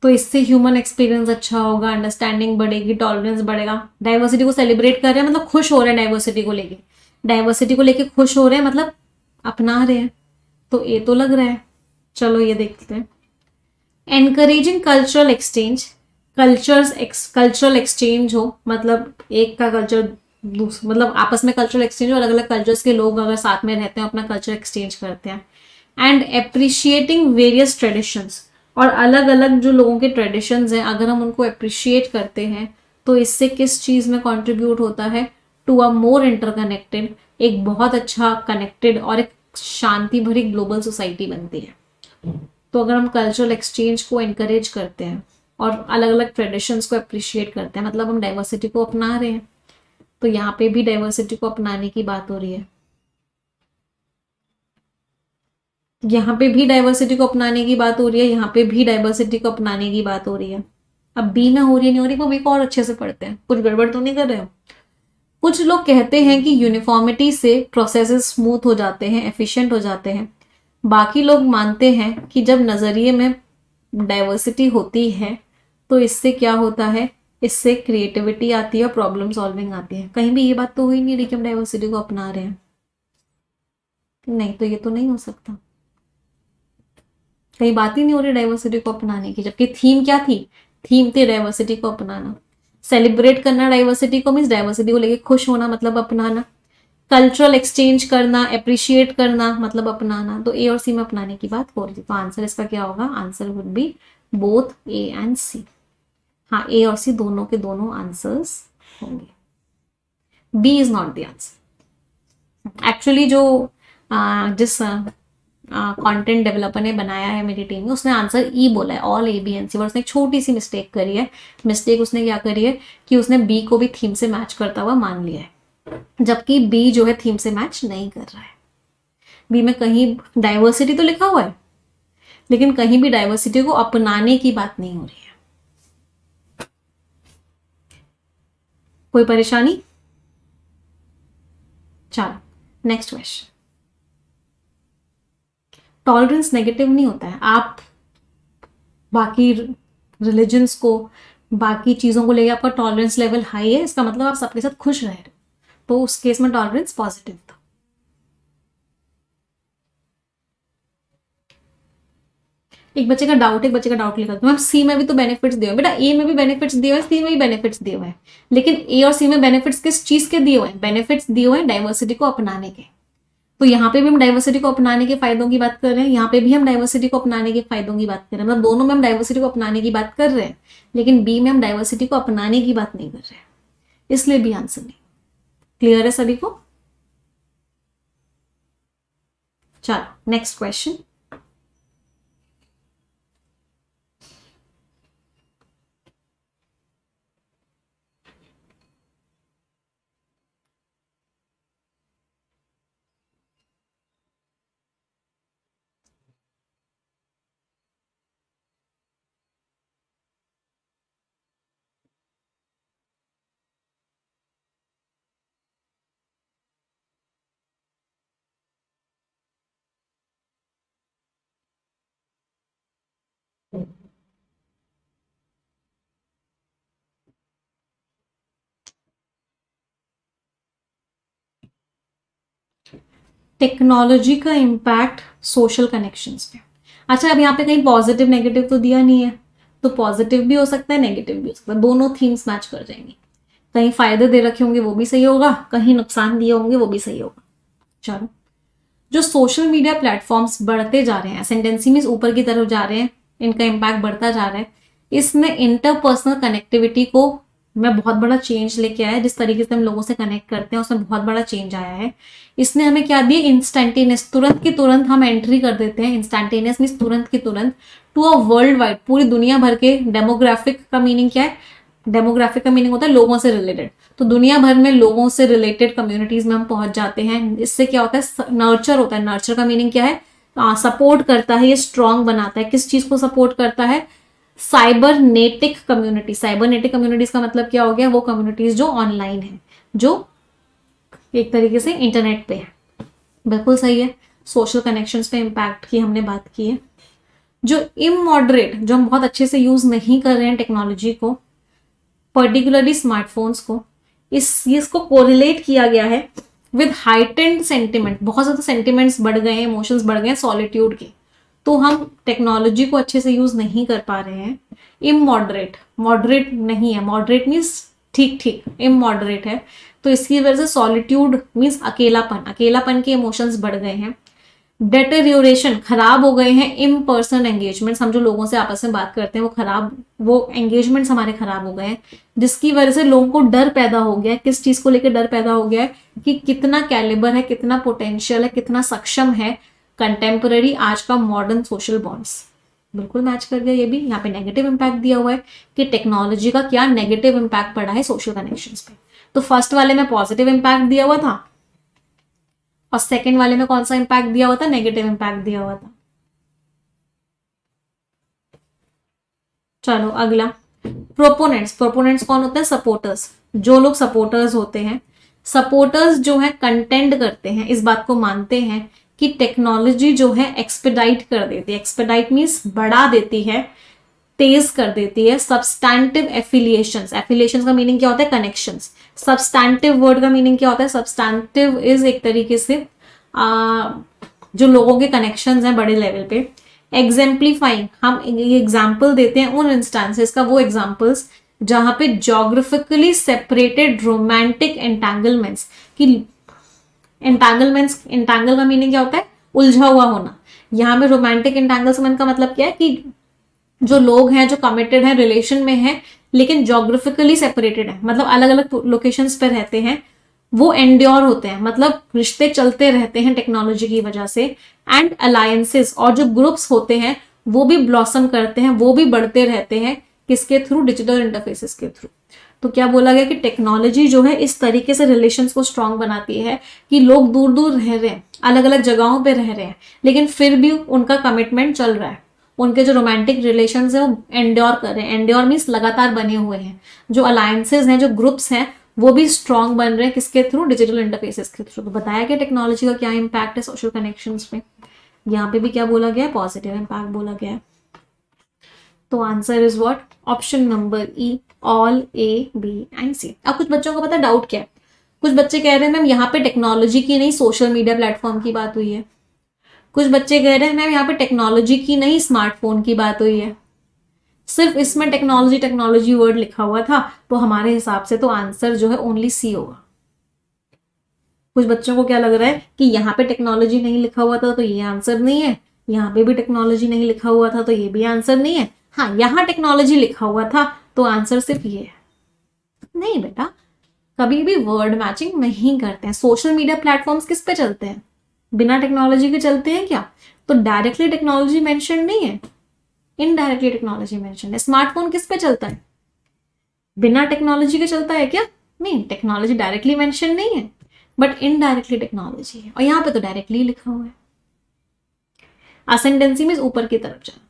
तो इससे ह्यूमन एक्सपीरियंस अच्छा होगा, अंडरस्टैंडिंग बढ़ेगी, टॉलरेंस बढ़ेगा। डाइवर्सिटी को सेलिब्रेट कर रहे हैं मतलब खुश हो रहे हैं, डाइवर्सिटी को लेके, डाइवर्सिटी को लेके खुश हो रहे हैं मतलब अपना रहे हैं। तो ये तो लग रहा है। चलो ये देखते हैं। Encouraging cultural exchange, cultural exchange हो मतलब एक का कल्चर मतलब आपस में कल्चरल एक्सचेंज हो, अलग अलग कल्चर्स के लोग अगर साथ में रहते हैं अपना कल्चर एक्सचेंज करते हैं। एंड अप्रिशिएटिंग वेरियस ट्रेडिशंस, और अलग अलग जो लोगों के ट्रेडिशंस हैं अगर हम उनको अप्रिशिएट करते हैं तो इससे किस चीज़ में कंट्रीब्यूट होता है, टू अ मोर इंटरकनेक्टेड, एक बहुत अच्छा कनेक्टेड और एक शांति भरी ग्लोबल सोसाइटी बनती है। तो अगर हम कल्चरल एक्सचेंज को इनकरेज करते हैं और अलग अलग ट्रेडिशंस को अप्रिशिएट करते हैं मतलब हम डाइवर्सिटी को अपना रहे हैं। तो यहाँ पे भी डाइवर्सिटी को अपनाने की बात हो रही है, यहाँ पे भी डाइवर्सिटी को अपनाने की बात हो रही है, यहाँ पे भी डाइवर्सिटी को अपनाने की बात हो रही है। अब बी में हो रही है नहीं हो रही, वो भी और अच्छे से पढ़ते हैं, कुछ गड़बड़ तो नहीं कर रहे हो। कुछ लोग कहते हैं कि यूनिफॉर्मिटी से प्रोसेसेस स्मूथ हो जाते हैं, एफिशिएंट हो जाते हैं। बाकी लोग मानते हैं कि जब नज़रिए में डाइवर्सिटी होती है तो इससे क्या होता है, इससे क्रिएटिविटी आती है, प्रॉब्लम सॉल्विंग आती है। कहीं भी ये बात तो हो ही नहीं रही कि हम डाइवर्सिटी को अपना रहे हैं, नहीं तो ये तो नहीं हो सकता, कहीं बात ही नहीं हो रही डाइवर्सिटी को अपनाने की। जबकि थीम क्या थी, थीम थी डाइवर्सिटी को अपनाना, सेलिब्रेट करना डाइवर्सिटी को, मीन्स डाइवर्सिटी को लेके खुश होना मतलब अपनाना, कल्चरल एक्सचेंज करना, अप्रिशिएट करना मतलब अपनाना। तो ए और सी में अपनाने की बात हो रही थी। तो आंसर इसका क्या होगा, answer would be both A and C. हाँ, ए और सी दोनों के दोनों आंसर्स होंगे। B is not the answer. Actually जो जिस कंटेंट डेवलपर ने बनाया है मेरी टीम में, उसने आंसर ई बोला है, ऑल ए बी एंड सी, पर उसने एक छोटी सी मिस्टेक करी है। मिस्टेक उसने क्या करी है कि उसने बी को भी थीम से मैच करता हुआ मान लिया है, जबकि बी जो है थीम से मैच नहीं कर रहा है। बी में कहीं डाइवर्सिटी तो लिखा हुआ है लेकिन कहीं भी डाइवर्सिटी को अपनाने की बात नहीं हो रही है। कोई परेशानी? चलो नेक्स्ट क्वेश्चन। टॉलरेंस नेगेटिव नहीं होता है। आप बाकी रिलीजन्स को, बाकी चीज़ों को लेकर आपका टॉलरेंस लेवल हाई है, इसका मतलब आप सबके साथ खुश रह रहे हो, तो उस केस में टॉलरेंस पॉजिटिव था। एक बच्चे का डाउट लिखा था मैम, सी में भी तो बेनिफिट्स दिए हुए, बेटा ए में भी बेनिफिट्स दिए हुए, सी में भी बेनिफिट्स दिए हुए हैं, लेकिन ए और सी में बेनिफिट्स किस चीज के दिए हुए हैं, बेनिफिट्स दिए हुए हैं डाइवर्सिटी को अपनाने के। तो यहाँ पे भी हम डाइवर्सिटी को अपनाने के फायदों की बात कर रहे हैं, यहाँ पे भी हम डाइवर्सिटी को अपनाने के फायदों की बात कर रहे हैं, मतलब दोनों में हम डाइवर्सिटी को अपनाने की बात कर रहे हैं, लेकिन बी में हम डाइवर्सिटी को अपनाने की बात नहीं कर रहे हैं, इसलिए भी आंसर नहीं। क्लियर है सभी को? चलो नेक्स्ट क्वेश्चन। टेक्नोलॉजी का इम्पैक्ट सोशल कनेक्शंस पे। अच्छा, अब यहाँ पे कहीं पॉजिटिव नेगेटिव तो दिया नहीं है, तो पॉजिटिव भी हो सकता है नेगेटिव भी हो सकता है, दोनों थीम्स मैच कर जाएंगी। कहीं फायदे दे रखे होंगे वो भी सही होगा, कहीं नुकसान दिए होंगे वो भी सही होगा। चलो, जो सोशल मीडिया प्लेटफॉर्म्स बढ़ते जा रहे हैं, असेंडेंसी में ऊपर की तरफ जा रहे हैं, इनका इम्पैक्ट बढ़ता जा रहा है, इसने इंटरपर्सनल कनेक्टिविटी को में बहुत बड़ा चेंज लेके आया है। जिस तरीके से हम लोगों से कनेक्ट करते हैं उसमें बहुत बड़ा चेंज आया है। इसने हमें क्या दिया, इंस्टेंटेनियस, तुरंत की तुरंत हम एंट्री कर देते हैं, इंस्टेंटेनियस मीन्स तुरंत की तुरंत, टू अ वर्ल्ड वाइड, पूरी दुनिया भर के। डेमोग्राफिक का मीनिंग क्या है, डेमोग्राफिक का मीनिंग होता है लोगों से रिलेटेड, तो दुनिया भर में लोगों से रिलेटेड कम्युनिटीज में हम पहुंच जाते हैं। इससे क्या होता है, नर्चर होता है। नर्चर का मीनिंग क्या है, सपोर्ट करता है, ये स्ट्रांग बनाता है। किस चीज को सपोर्ट करता है, साइबरनेटिक कम्युनिटी। साइबरनेटिक कम्युनिटीज का मतलब क्या हो गया, वो कम्युनिटीज जो ऑनलाइन है, जो एक तरीके से इंटरनेट पे है। बिल्कुल सही है, सोशल कनेक्शंस पे इम्पैक्ट की हमने बात की है। जो इमॉडरेट, जो हम बहुत अच्छे से यूज नहीं कर रहे हैं टेक्नोलॉजी को, पर्टिकुलरली स्मार्टफोन्स को, इसको कोरिलेट किया गया है विद हाइटेंड सेंटिमेंट, बहुत ज्यादा सेंटिमेंट्स बढ़ गए हैं, इमोशंस बढ़ गए हैं सॉलिट्यूड के, तो हम टेक्नोलॉजी को अच्छे से यूज नहीं कर पा रहे हैं। इमॉडरेट, मॉडरेट नहीं है, मॉडरेट मीन्स ठीक ठीक, इमॉडरेट है, तो इसकी वजह से सॉलिट्यूड मीन्स अकेलापन, अकेलापन के इमोशंस बढ़ गए हैं। डेटेरियोरेशन, खराब हो गए हैं इन पर्सन एंगेजमेंट्स, हम जो लोगों से आपस में बात करते हैं वो खराब, वो एंगेजमेंट्स हमारे खराब हो गए हैं, जिसकी वजह से लोगों को डर पैदा हो गया है। किस चीज को लेकर डर पैदा हो गया है? कि कितना कैलिबर है, कितना पोटेंशियल है, कितना सक्षम है कंटेम्पररी आज का मॉडर्न सोशल बॉन्ड्स। बिल्कुल मैच कर गया ये भी। यहाँ पे नेगेटिव इम्पैक्ट दिया हुआ है कि टेक्नोलॉजी का क्या नेगेटिव इम्पैक्ट पड़ा है सोशल कनेक्शंस पे। तो फर्स्ट वाले में पॉजिटिव इम्पैक्ट दिया हुआ था और सेकंड वाले में कौन सा इम्पैक्ट दिया हुआ था? नेगेटिव इम्पैक्ट दिया हुआ था। चलो अगला, प्रोपोनेंट्स। प्रोपोनेंट्स कौन होते हैं? सपोर्टर्स। जो लोग सपोर्टर्स होते हैं, सपोर्टर्स जो है कंटेंड करते हैं, इस बात को मानते हैं कि टेक्नोलॉजी जो है एक्सपेडाइट कर देती है, एक्सपेडाइट मीन्स बढ़ा देती है, तेज कर देती है सब्सटैंटिव एफिलिएशंस। एफिलिएशंस का मीनिंग क्या होता है? कनेक्शंस। सब्सटैंटिव वर्ड का मीनिंग क्या होता है? सब्सटैंटिव इज एक तरीके से जो लोगों के कनेक्शंस हैं बड़े लेवल पे। एग्जाम्पलीफाइंग, हम एग्जाम्पल देते हैं उन इंस्टांसेस का, वो एग्जाम्पल्स जहां पे जोग्राफिकली सेपरेटेड रोमांटिक एंटेंगलमेंट्स की, एंटेंगलमेंट्स, एंटेंगल का मीनिंग क्या होता है? उलझा हुआ होना। यहाँ पे रोमांटिक एंटेंगलमेंट का मतलब क्या है? कि जो लोग हैं जो कमिटेड हैं, रिलेशन में हैं, लेकिन जोग्राफिकली सेपरेटेड है, मतलब अलग अलग लोकेशंस पे रहते हैं, वो एंड्योर होते हैं, मतलब रिश्ते चलते रहते हैं टेक्नोलॉजी की वजह से। एंड अलायंसेस, और जो ग्रुप्स होते हैं वो भी ब्लॉसम करते हैं, वो भी बढ़ते रहते हैं, किसके थ्रू? डिजिटल इंटरफेसेस के थ्रू। तो क्या बोला गया कि टेक्नोलॉजी जो है इस तरीके से रिलेशंस को स्ट्रांग बनाती है कि लोग दूर दूर रह रहे हैं, अलग अलग जगहों पे रह रहे हैं, लेकिन फिर भी उनका कमिटमेंट चल रहा है, उनके जो रोमांटिक रिलेशंस हैं वो एंड्योर कर रहे हैं। एंड्योर मीन्स लगातार बने हुए हैं। जो अलायंसेज हैं, जो ग्रुप्स हैं, वो भी स्ट्रांग बन रहे हैं, किसके थ्रू? डिजिटल इंटरफेसेस के थ्रू। तो बताया गया टेक्नोलॉजी का क्या इम्पैक्ट है सोशल कनेक्शंस में। यहाँ पे भी क्या बोला गया है? पॉजिटिव इम्पैक्ट बोला गया है। तो answer is what? Option number E, all A, B and C. अब कुछ बच्चों को पता डाउट क्या है? कुछ बच्चे कह रहे हैं मैम यहाँ पे टेक्नोलॉजी की नहीं, सोशल मीडिया प्लेटफॉर्म की बात हुई है। कुछ बच्चे कह रहे हैं मैम यहाँ पे टेक्नोलॉजी की नहीं, स्मार्टफोन की बात हुई है। सिर्फ इसमें टेक्नोलॉजी टेक्नोलॉजी वर्ड लिखा हुआ था, तो हमारे हिसाब से तो आंसर जो है ओनली सी होगा। कुछ बच्चों को क्या लग रहा है कि यहाँ पे टेक्नोलॉजी नहीं लिखा हुआ था तो ये आंसर नहीं है, यहाँ पे भी टेक्नोलॉजी नहीं लिखा हुआ था तो ये भी आंसर नहीं है। हाँ, यहाँ टेक्नोलॉजी लिखा हुआ था तो आंसर सिर्फ ये है। नहीं बेटा, कभी भी वर्ड मैचिंग नहीं करते हैं। सोशल मीडिया प्लेटफॉर्म्स किस पे चलते हैं? बिना टेक्नोलॉजी के चलते हैं क्या? तो डायरेक्टली टेक्नोलॉजी मेंशन नहीं है, इनडायरेक्टली टेक्नोलॉजी मेंशन है। स्मार्टफोन किस पे चलता है? बिना टेक्नोलॉजी के चलता है क्या? नहीं, टेक्नोलॉजी डायरेक्टली मेंशन नहीं है, बट इनडायरेक्टली टेक्नोलॉजी है, और यहाँ पे तो डायरेक्टली लिखा हुआ है। असेंडेंसी में ऊपर की तरफ जाना।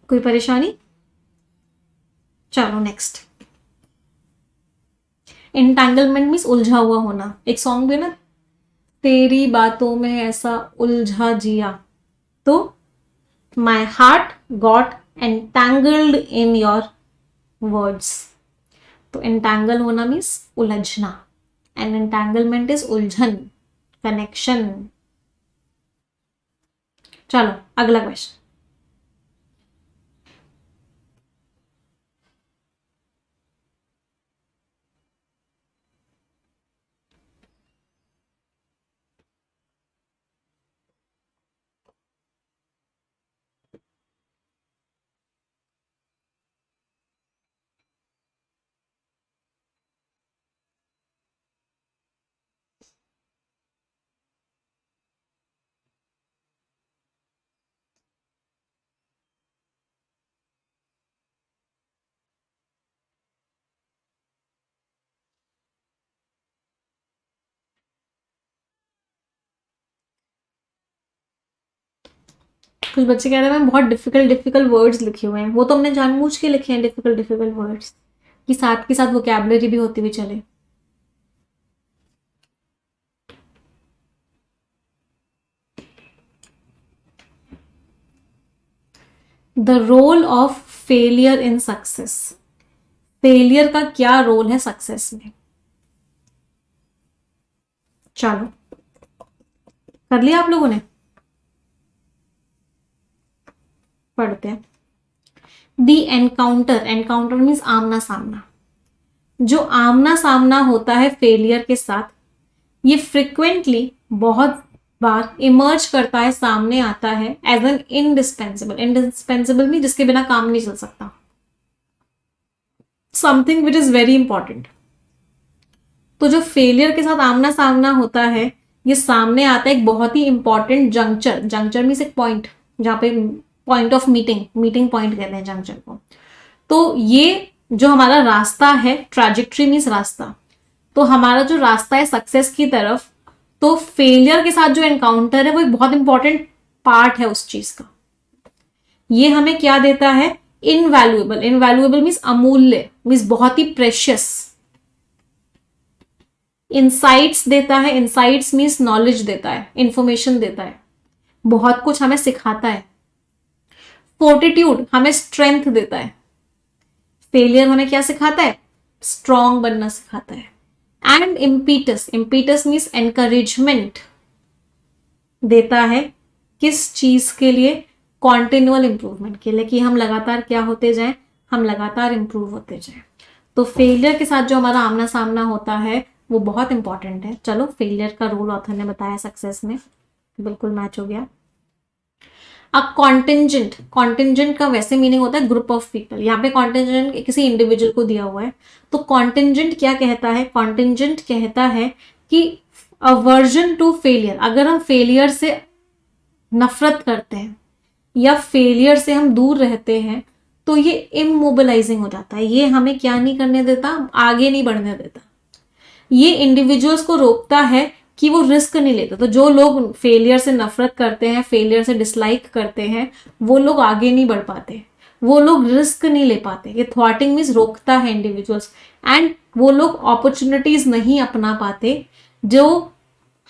कोई परेशानी? चलो नेक्स्ट। एंटेंगलमेंट मीन्स उलझा हुआ होना। एक सॉन्ग भी ना, तेरी बातों में ऐसा उलझा जिया, तो my heart got entangled in your words. तो एंटेंगल होना मीन्स उलझना, एंड एंटेंगलमेंट इज उलझन, कनेक्शन। चलो अगला क्वेश्चन। कुछ बच्चे कह रहे हैं मैम बहुत डिफिकल्ट डिफिकल्ट वर्ड्स लिखे हुए हैं। वो तो हमने जानबूझ के लिखे हैं डिफिकल्ट डिफिकल्ट वर्ड्स, कि साथ के साथ वोकैबुलरी भी होती हुई चले। The role of failure in success, failure का क्या रोल है सक्सेस में। चलो कर लिया आप लोगों ने, पढ़ते हैं। दी एनकाउंटर, एनकाउंटर मीन्स आमना सामना, जो आमना सामना होता है फेलियर के साथ, ये फ्रिक्वेंटली बहुत बार इमर्ज करता है, सामने आता है as an indispensable, indispensable mean जिसके बिना काम नहीं चल सकता, something which is very important. तो जो फेलियर के साथ आमना सामना होता है, ये सामने आता है एक बहुत ही इंपॉर्टेंट जंक्चर, जंक्चर मीन्स एक पॉइंट, जहां पे point of meeting, meeting point कहते हैं जंक्चर को। तो ये जो हमारा रास्ता है, ट्रैजेक्टरी मीन्स रास्ता, तो हमारा जो रास्ता है सक्सेस की तरफ, तो फेलियर के साथ जो एनकाउंटर है वो एक बहुत इंपॉर्टेंट पार्ट है उस चीज का। ये हमें क्या देता है, इनवैल्यूएबल, इनवैल्यूएबल मीन्स अमूल्य, मीन्स बहुत ही प्रेशियस, इंसाइट्स देता है, इंसाइट्स मीन्स नॉलेज देता है, इंफॉर्मेशन देता है, बहुत कुछ हमें सिखाता है। फोर्टिट्यूड हमें स्ट्रेंथ देता है, फेलियर हमें क्या सिखाता है, स्ट्रांग बनना सिखाता है। And impetus, impetus means encouragement देता है, किस चीज के लिए, कॉन्टिन्यूअल इंप्रूवमेंट के लिए, कि हम लगातार क्या होते जाएं, हम लगातार इंप्रूव होते जाएं। तो फेलियर के साथ जो हमारा आमना सामना होता है वो बहुत इंपॉर्टेंट है। चलो फेलियर का रोल ऑथर ने बताया सक्सेस में, बिल्कुल मैच हो गया। अब कॉन्टिंजेंट, कॉन्टिंजेंट का वैसे मीनिंग होता है ग्रुप ऑफ पीपल, यहाँ पे कॉन्टिंजेंट किसी इंडिविजुअल को दिया हुआ है। तो कॉन्टिंजेंट क्या कहता है, कॉन्टिंजेंट कहता है कि अवर्जन टू फेलियर, अगर हम फेलियर से नफरत करते हैं या फेलियर से हम दूर रहते हैं, तो ये इमोबिलाइजिंग हो जाता है, ये हमें क्या नहीं करने देता, आगे नहीं बढ़ने देता, ये इंडिविजुअल्स को रोकता है कि वो रिस्क नहीं लेते। तो जो लोग फेलियर से नफरत करते हैं, फेलियर से डिसलाइक करते हैं, वो लोग आगे नहीं बढ़ पाते, वो लोग रिस्क नहीं ले पाते। ये थ्वाटिंग मीन्स रोकता है इंडिविजुअल्स, एंड वो लोग अपॉर्चुनिटीज नहीं अपना पाते। जो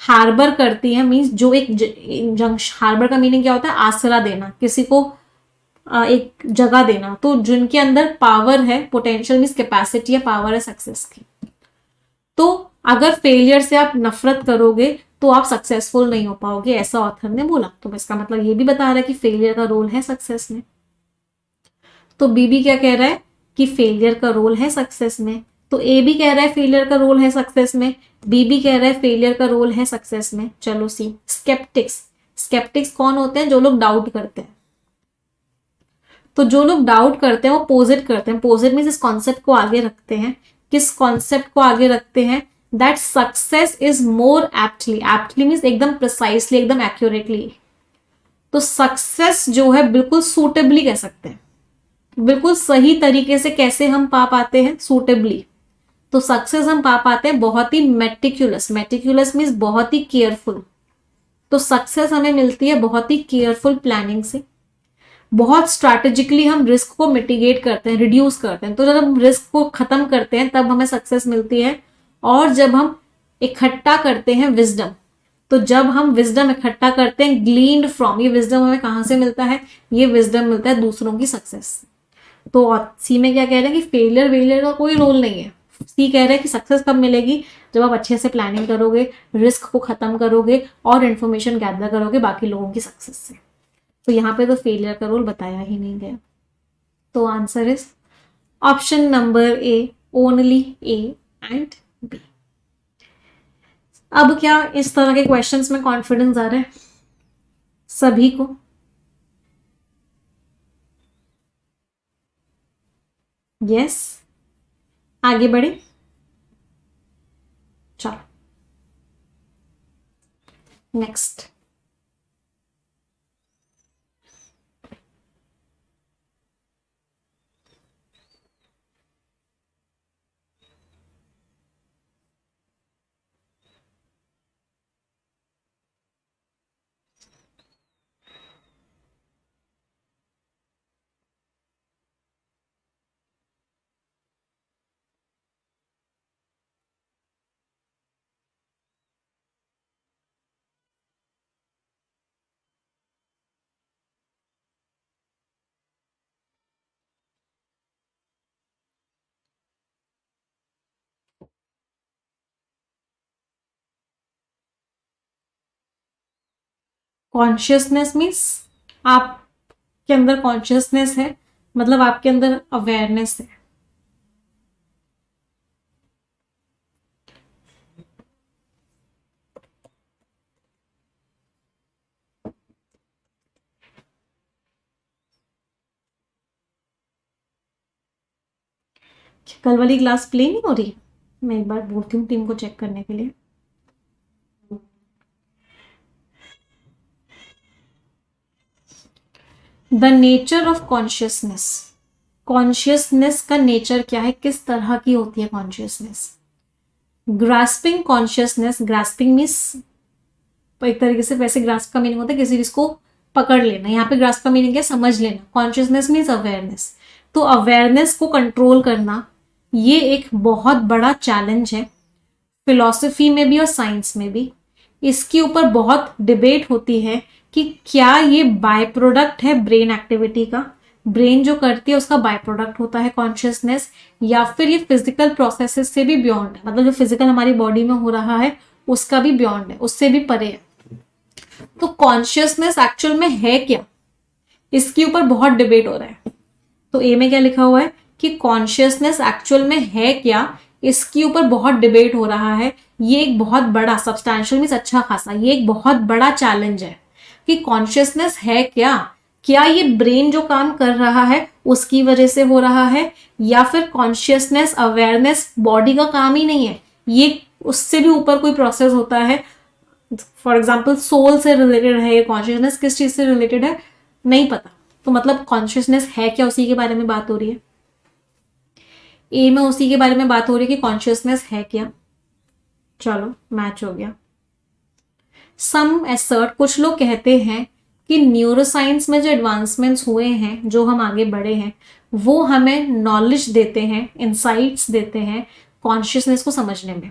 हार्बर करती है मीन्स जो एक हार्बर का मीनिंग क्या होता है, आसरा देना, किसी को एक जगह देना। तो जिनके अंदर पावर है, पोटेंशियल मीन्स कैपेसिटी या पावर है सक्सेस की, तो अगर फेलियर से आप नफरत करोगे तो आप सक्सेसफुल नहीं हो पाओगे, ऐसा ऑथर ने बोला। तो इसका मतलब ये भी बता रहा है कि फेलियर का रोल है सक्सेस में। तो बीबी क्या कह रहा है कि फेलियर का रोल है सक्सेस में। तो ए भी कह रहा है फेलियर का रोल है सक्सेस में, बी भी कह रहा है फेलियर का रोल है सक्सेस में। चलो सी, स्केप्टिक्स, स्केप्टिक्स कौन होते हैं, जो लोग डाउट करते हैं। तो जो लोग डाउट करते हैं वो पोजिट करते हैं, पोजिट मीन्स इस कॉन्सेप्ट को आगे रखते हैं, किस कॉन्सेप्ट को आगे रखते हैं, that success is more aptly, aptly means एकदम प्रिसाइसली, एकदम एक्यूरेटली। तो सक्सेस जो है बिल्कुल सूटेबली कह सकते हैं, बिल्कुल सही तरीके से कैसे हम पा पाते हैं, सूटेबली। तो सक्सेस हम पा पाते हैं बहुत ही मेटिकुलस, मेटिकुलस मीन्स बहुत ही केयरफुल। तो सक्सेस हमें मिलती है बहुत ही केयरफुल प्लानिंग से, बहुत स्ट्रैटेजिकली हम रिस्क को मिटिगेट करते हैं, रिड्यूस करते हैं। तो जब हम रिस्क को खत्म करते हैं तब हमें सक्सेस मिलती है। और जब हम इकट्ठा करते हैं विजडम, तो जब हम विजडम इकट्ठा करते हैं, ग्लीन्ड फ्रॉम, ये विजडम हमें कहां से मिलता है, ये विजडम मिलता है दूसरों की सक्सेस। तो सी में क्या कह रहे हैं कि फेलियर वेलियर का कोई रोल नहीं है। सी कह रहे हैं कि सक्सेस कब मिलेगी, जब आप अच्छे से प्लानिंग करोगे, रिस्क को खत्म करोगे और इंफॉर्मेशन गैदर करोगे बाकी लोगों की सक्सेस से। तो यहाँ पे तो फेलियर का रोल बताया ही नहीं गया। तो answer is option number A, only A and B. अब क्या इस तरह के क्वेश्चंस में कॉन्फिडेंस आ रहा है सभी को? यस, आगे बढ़े। चलो नेक्स्ट। कॉन्शियसनेस मीन्स आपके अंदर कॉन्शियसनेस है, मतलब आपके अंदर अवेयरनेस है। कल वाली क्लास प्ले नहीं हो रही? मैं एक बार बोलती हूँ टीम को चेक करने के लिए। The nature of consciousness, consciousness का नेचर क्या है, किस तरह की होती है consciousness. Grasping consciousness, grasping means एक तरीके से वैसे ग्रास्प का मीनिंग होता है किसी चीज को पकड़ लेना, यहाँ पे ग्रास्प का मीनिंग है समझ लेना। कॉन्शियसनेस मीन्स अवेयरनेस, तो अवेयरनेस को कंट्रोल करना ये एक बहुत बड़ा चैलेंज है फिलॉसफी में भी और साइंस में भी। इसके ऊपर बहुत डिबेट होती है कि क्या ये बाय प्रोडक्ट है ब्रेन एक्टिविटी का, ब्रेन जो करती है उसका बाय प्रोडक्ट होता है कॉन्शियसनेस, या फिर ये फिजिकल प्रोसेसेस से भी बियॉन्ड है, मतलब जो फिजिकल हमारी बॉडी में हो रहा है उसका भी बियॉन्ड है, उससे भी परे है। तो कॉन्शियसनेस एक्चुअल में है क्या, इसके ऊपर बहुत डिबेट हो रहा है। तो ए में क्या लिखा हुआ है कि कॉन्शियसनेस एक्चुअल में है क्या, इसके ऊपर बहुत डिबेट हो रहा है। ये एक बहुत बड़ा सब्सटैंशियल मीन्स अच्छा खासा, ये एक बहुत बड़ा चैलेंज है कि कॉन्शियसनेस है क्या, क्या ये ब्रेन जो काम कर रहा है उसकी वजह से हो रहा है, या फिर कॉन्शियसनेस अवेयरनेस बॉडी का काम ही नहीं है, ये उससे भी ऊपर कोई प्रोसेस होता है। फॉर एग्जाम्पल सोल से रिलेटेड है ये कॉन्शियसनेस, किस चीज से रिलेटेड है नहीं पता। तो मतलब कॉन्शियसनेस है क्या, उसी के बारे में बात हो रही है। ए में उसी के बारे में बात हो रही है कि कॉन्शियसनेस है क्या। चलो मैच हो गया। सम एसर्ट, कुछ लोग कहते हैं कि न्यूरोसाइंस में जो एडवांसमेंट्स हुए हैं, जो हम आगे बढ़े हैं, वो हमें नॉलेज देते हैं, इंसाइट्स देते हैं कॉन्शियसनेस को समझने में।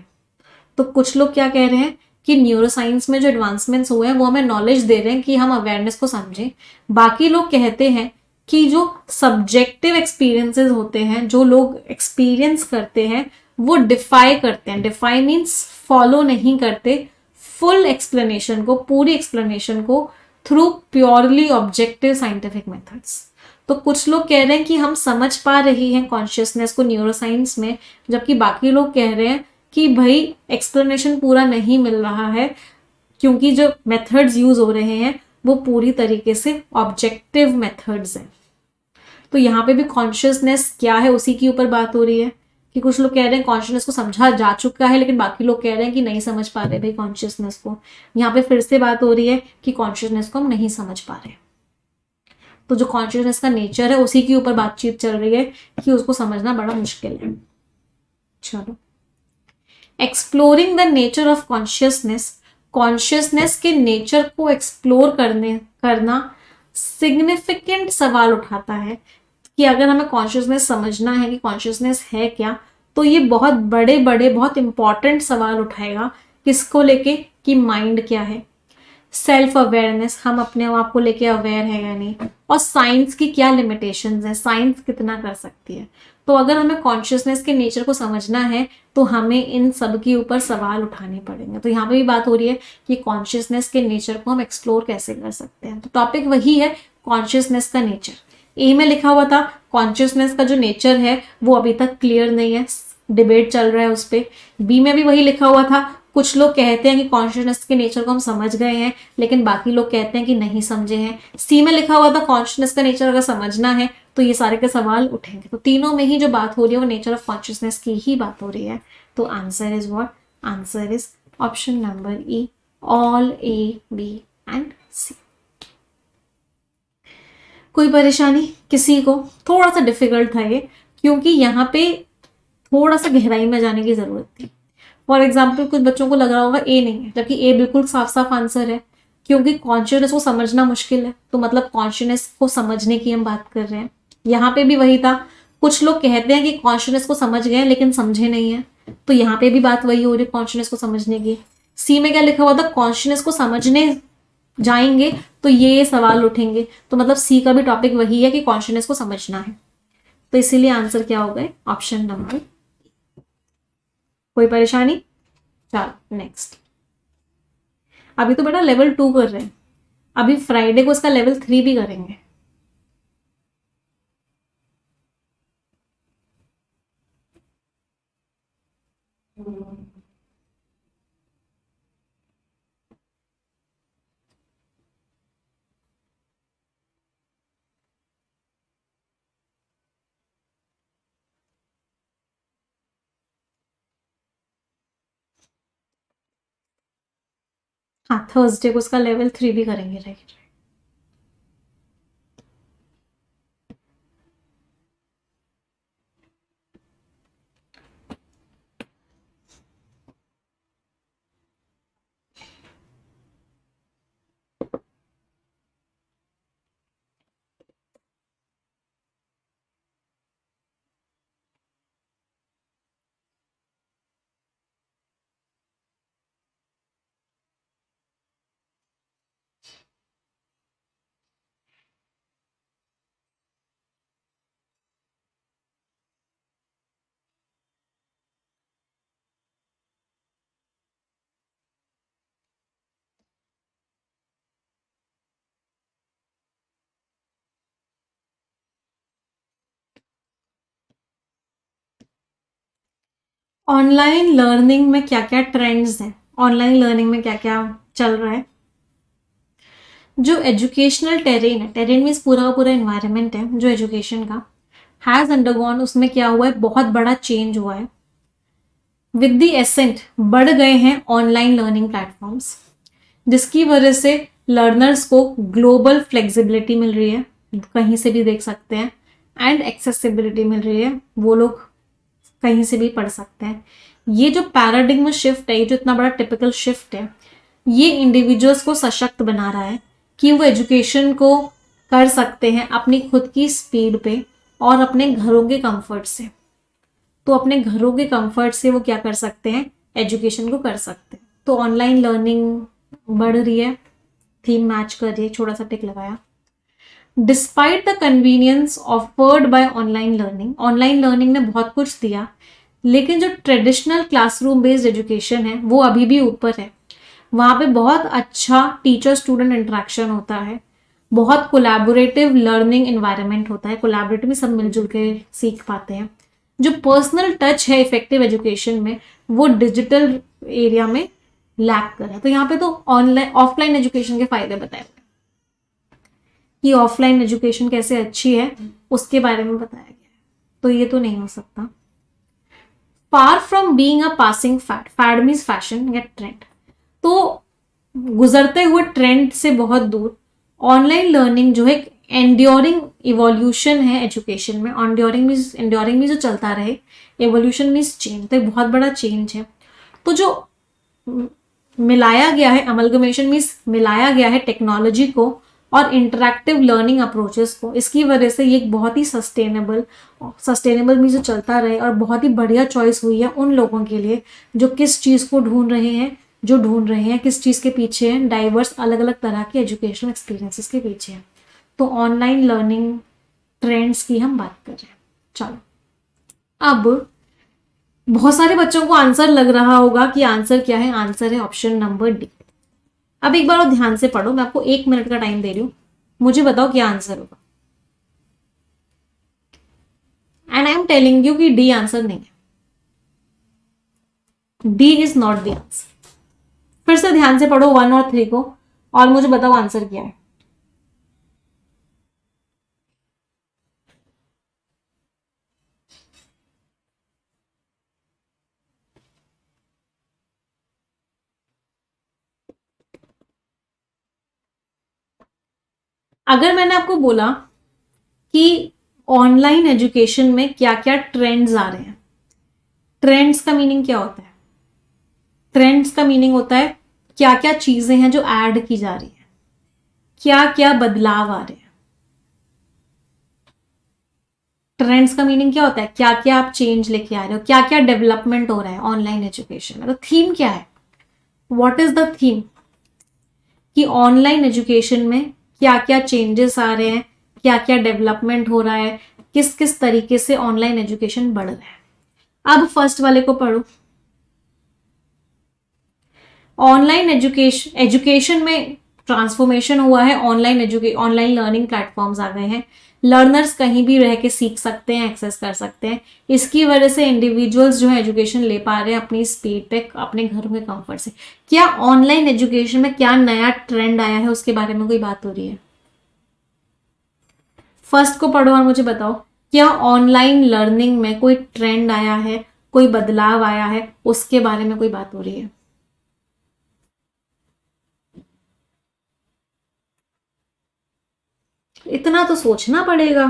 तो कुछ लोग क्या कह रहे हैं कि न्यूरोसाइंस में जो एडवांसमेंट्स हुए हैं वो हमें नॉलेज दे रहे हैं कि हम अवेयरनेस को समझें। बाकी लोग कहते हैं कि जो सब्जेक्टिव एक्सपीरियंसेस होते हैं, जो लोग एक्सपीरियंस करते हैं, वो डिफाई करते हैं। डिफाई मीन्स फॉलो नहीं करते फुल एक्सप्लेनेशन को, पूरी एक्सप्लेनेशन को through purely objective scientific methods. तो कुछ लोग कह रहे हैं कि हम समझ पा रही हैं कॉन्शियसनेस को न्यूरोसाइंस में, जबकि बाकी लोग कह रहे हैं कि भाई एक्सप्लेनेशन पूरा नहीं मिल रहा है, क्योंकि जो मेथड्स यूज हो रहे हैं वो पूरी तरीके से ऑब्जेक्टिव मेथड्स हैं। तो यहाँ पे भी कॉन्शियसनेस क्या है उसी के ऊपर बात हो रही है कि कुछ लोग कह रहे हैं कॉन्शियसनेस को समझा जा चुका है, लेकिन बाकी लोग कह रहे हैं कि नहीं समझ पा रहे भाई कॉन्शियसनेस को। यहाँ पे फिर से बात हो रही है कि कॉन्शियसनेस को हम नहीं समझ पा रहे। तो जो कॉन्शियसनेस का नेचर है उसी के ऊपर बातचीत चल रही है कि उसको समझना बड़ा मुश्किल है। चलो, exploring the nature of consciousness, consciousness के नेचर को एक्सप्लोर करना सिग्निफिकेंट सवाल उठाता है कि अगर हमें कॉन्शियसनेस समझना है कि कॉन्शियसनेस है क्या, तो ये बहुत बड़े बड़े बहुत इंपॉर्टेंट सवाल उठाएगा। किसको लेके, कि माइंड क्या है, सेल्फ अवेयरनेस, हम अपने आप को लेके अवेयर है या नहीं, और साइंस की क्या लिमिटेशंस है, साइंस कितना कर सकती है। तो अगर हमें कॉन्शियसनेस के नेचर को समझना है तो हमें इन सब के ऊपर सवाल उठाने पड़ेंगे। तो यहाँ पे भी बात हो रही है कि कॉन्शियसनेस के नेचर को हम एक्सप्लोर कैसे कर सकते हैं। तो टॉपिक वही है, कॉन्शियसनेस का नेचर। ए में लिखा हुआ था कॉन्शियसनेस का जो नेचर है वो अभी तक क्लियर नहीं है, डिबेट चल रहा है उस पर। बी में भी वही लिखा हुआ था, कुछ लोग कहते हैं कि कॉन्शियसनेस के नेचर को हम समझ गए हैं, लेकिन बाकी लोग कहते हैं कि नहीं समझे हैं। सी में लिखा हुआ था कॉन्शियसनेस का नेचर अगर समझना है तो ये सारे के सवाल उठेंगे। तो तीनों में ही जो बात हो रही है वो नेचर ऑफ कॉन्शियसनेस की ही बात हो रही है। तो answer is what, answer is option number E, all A B and C. कोई परेशानी किसी को? थोड़ा सा डिफिकल्ट था ये, क्योंकि यहाँ पे थोड़ा सा गहराई में जाने की जरूरत थी। फॉर एग्जाम्पल कुछ बच्चों को लग रहा होगा ए नहीं है, जबकि ए बिल्कुल साफ साफ आंसर है, क्योंकि कॉन्शियसनेस को समझना मुश्किल है, तो मतलब कॉन्शियसनेस को समझने की हम बात कर रहे हैं। यहाँ पे भी वही था, कुछ लोग कहते हैं कि कॉन्शियसनेस को समझ गए लेकिन समझे नहीं है, तो यहाँ पे भी बात वही हो रही है कॉन्शियसनेस को समझने की। सी में क्या लिखा हुआ था, कॉन्शियसनेस को समझने जाएंगे तो ये सवाल उठेंगे, तो मतलब सी का भी टॉपिक वही है कि कॉन्शियसनेस को समझना है। तो इसीलिए आंसर क्या हो गए, ऑप्शन नंबर। कोई परेशानी? चलो नेक्स्ट। अभी तो बेटा लेवल 2 कर रहे हैं, अभी फ्राइडे को इसका लेवल 3 भी करेंगे। हाँ, थर्सडे को इसका लेवल 3 भी करेंगे, राइट। ऑनलाइन लर्निंग में क्या क्या ट्रेंड्स हैं, ऑनलाइन लर्निंग में क्या क्या चल रहा है। जो एजुकेशनल टेरेन है, टेरेन मीन्स पूरा का पूरा एनवायरनमेंट है जो एजुकेशन का, हैज अंडरगॉन, उसमें क्या हुआ है, बहुत बड़ा चेंज हुआ है। विद द एसेंट बढ़ गए हैं ऑनलाइन लर्निंग प्लेटफॉर्म्स, जिसकी वजह से लर्नर्स को ग्लोबल फ्लेक्सिबिलिटी मिल रही है, कहीं से भी देख सकते हैं, एंड एक्सेसिबिलिटी मिल रही है, वो लोग कहीं से भी पढ़ सकते हैं। ये जो पैराडिग्म शिफ्ट है, ये जो इतना बड़ा टिपिकल शिफ्ट है, ये इंडिविजुअल्स को सशक्त बना रहा है कि वो एजुकेशन को कर सकते हैं अपनी खुद की स्पीड पे और अपने घरों के कंफर्ट से। तो अपने घरों के कंफर्ट से वो क्या कर सकते हैं, एजुकेशन को कर सकते हैं। तो ऑनलाइन लर्निंग बढ़ रही है, थीम मैच कर रही है, छोटा सा टिक लगाया। Despite the convenience offered by online learning, online learning ने बहुत कुछ दिया, लेकिन जो ट्रेडिशनल क्लासरूम बेस्ड एजुकेशन है वो अभी भी ऊपर है। वहाँ पे बहुत अच्छा टीचर स्टूडेंट इंटरेक्शन होता है, बहुत कोलैबोरेटिव लर्निंग एनवायरनमेंट होता है, कोलैबोरेटिव में सब मिलजुल के सीख पाते हैं। जो पर्सनल टच है इफेक्टिव एजुकेशन में, वो डिजिटल एरिया में लैक कर रहा है। तो यहाँ पे तो ऑनलाइन ऑफलाइन एजुकेशन के फायदे बताए गए कि ऑफलाइन एजुकेशन कैसे अच्छी है, उसके बारे में बताया गया है। तो ये तो नहीं हो सकता। Far from being a passing fad, fad means fashion या ट्रेंड, तो गुजरते हुए ट्रेंड से बहुत दूर ऑनलाइन लर्निंग जो है एंड्योरिंग इवोल्यूशन है एजुकेशन में। एंड्योरिंग मीन्स जो चलता रहे, एवोल्यूशन मीन्स चेंज, तो एक बहुत बड़ा चेंज है। तो जो मिलाया गया है, अमलगमेशन मीन्स मिलाया गया है टेक्नोलॉजी को और इंटरैक्टिव लर्निंग अप्रोचेस को, इसकी वजह से ये एक बहुत ही सस्टेनेबल मीन्स जो चलता रहे और बहुत ही बढ़िया चॉइस हुई है उन लोगों के लिए जो किस चीज़ को ढूंढ रहे हैं, किस चीज़ के पीछे हैं, डाइवर्स अलग अलग तरह के एजुकेशनल एक्सपीरियंसेस के पीछे हैं। तो ऑनलाइन लर्निंग ट्रेंड्स की हम बात कर रहे हैं। चलो, अब बहुत सारे बच्चों को आंसर लग रहा होगा कि आंसर क्या है, आंसर है ऑप्शन नंबर डी। अब एक बार और ध्यान से पढ़ो, मैं आपको 1 मिनट का टाइम दे रही हूं, मुझे बताओ क्या आंसर होगा। And I am telling you कि डी आंसर नहीं है, D is not the answer. फिर से ध्यान से पढ़ो 1 और 3 को और मुझे बताओ आंसर क्या है। अगर मैंने आपको बोला कि ऑनलाइन एजुकेशन में क्या क्या ट्रेंड्स आ रहे हैं, ट्रेंड्स का मीनिंग क्या होता है? ट्रेंड्स का मीनिंग होता है क्या क्या चीजें हैं जो ऐड की जा रही है, क्या क्या बदलाव आ रहे हैं। ट्रेंड्स का मीनिंग क्या होता है, क्या क्या आप चेंज लेके आ रहे हो, क्या क्या डेवलपमेंट हो रहा है ऑनलाइन एजुकेशन में। तो थीम क्या है, व्हाट इज द थीम, कि ऑनलाइन एजुकेशन में क्या क्या चेंजेस आ रहे हैं, क्या क्या डेवलपमेंट हो रहा है, किस किस तरीके से ऑनलाइन एजुकेशन बढ़ रहा है। अब फर्स्ट वाले को पढ़ो। ऑनलाइन एजुकेशन में ट्रांसफॉर्मेशन हुआ है, ऑनलाइन लर्निंग प्लेटफॉर्म्स आ गए हैं, लर्नर्स कहीं भी रह के सीख सकते हैं, एक्सेस कर सकते हैं। इसकी वजह से इंडिविजुअल्स जो है एजुकेशन ले पा रहे हैं अपनी स्पीड पे, अपने घर के कंफर्ट से। क्या ऑनलाइन एजुकेशन में क्या नया ट्रेंड आया है उसके बारे में कोई बात हो रही है? फर्स्ट को पढ़ो और मुझे बताओ, क्या ऑनलाइन लर्निंग में कोई ट्रेंड आया है, कोई बदलाव आया है, उसके बारे में कोई बात हो रही है? इतना तो सोचना पड़ेगा,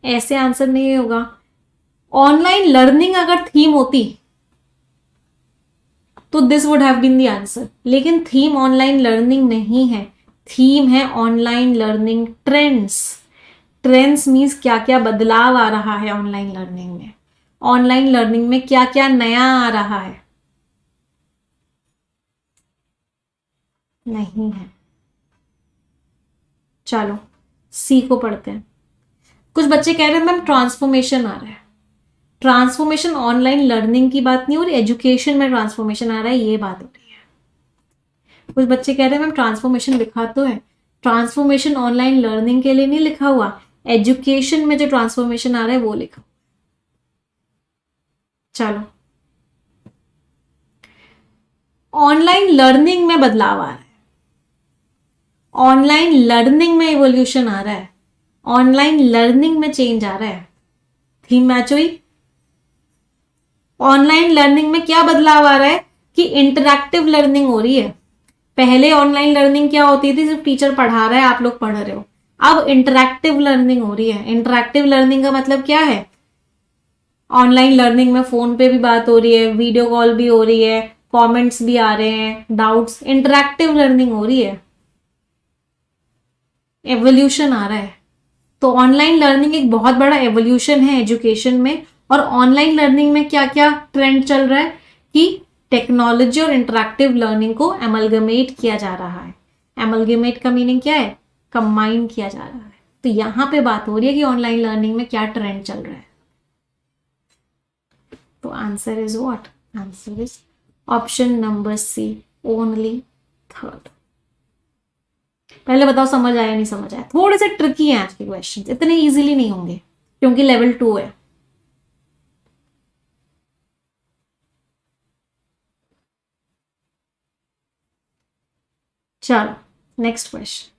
ऐसे आंसर नहीं होगा। ऑनलाइन लर्निंग अगर थीम होती तो this would have been the answer, लेकिन थीम ऑनलाइन लर्निंग नहीं है, थीम है online learning trends. Trends means क्या क्या बदलाव आ रहा है ऑनलाइन लर्निंग में, ऑनलाइन लर्निंग में क्या क्या नया आ रहा है, नहीं है। चलो सी को पढ़ते हैं। कुछ बच्चे कह रहे हैं मैम ट्रांसफॉर्मेशन आ रहा है। ट्रांसफॉर्मेशन ऑनलाइन लर्निंग की बात नहीं हो रही, एजुकेशन में ट्रांसफॉर्मेशन आ रहा है, ये बात हो रही है। कुछ बच्चे कह रहे हैं मैम ट्रांसफॉर्मेशन लिखा तो है, ट्रांसफॉर्मेशन ऑनलाइन लर्निंग के लिए नहीं लिखा हुआ, एजुकेशन में जो ट्रांसफॉर्मेशन आ रहा है वो लिखा। चलो, ऑनलाइन लर्निंग में बदलाव आ रहा है, ऑनलाइन लर्निंग में इवोल्यूशन आ रहा है, ऑनलाइन लर्निंग में चेंज आ रहा है। थीम मैच हुई। ऑनलाइन लर्निंग में क्या बदलाव आ रहा है कि इंटरैक्टिव लर्निंग हो रही है। पहले ऑनलाइन लर्निंग क्या होती थी, सिर्फ टीचर पढ़ा रहा है, आप लोग पढ़ रहे हो। अब इंटरैक्टिव लर्निंग हो रही है। इंटरैक्टिव लर्निंग का मतलब क्या है? ऑनलाइन लर्निंग में फोन पे भी बात हो रही है, वीडियो कॉल भी हो रही है, कमेंट्स भी आ रहे हैं, डाउट्स, इंटरैक्टिव लर्निंग हो रही है, एवोल्यूशन आ रहा है। तो ऑनलाइन लर्निंग एक बहुत बड़ा एवोल्यूशन है एजुकेशन में। और ऑनलाइन लर्निंग में क्या क्या ट्रेंड चल रहा है कि टेक्नोलॉजी और इंटरैक्टिव लर्निंग को एमलगमेट किया जा रहा है। एमलगमेट का मीनिंग क्या है? कंबाइन किया जा रहा है। तो यहां पे बात हो रही है कि ऑनलाइन लर्निंग में क्या ट्रेंड चल रहा है। तो answer is what? Answer is option number C, only third. पहले बताओ समझ आया नहीं समझ आया? थोड़े से ट्रिकी हैं आज के क्वेश्चन, इतने इजीली नहीं होंगे क्योंकि लेवल 2 है। चलो नेक्स्ट क्वेश्चन।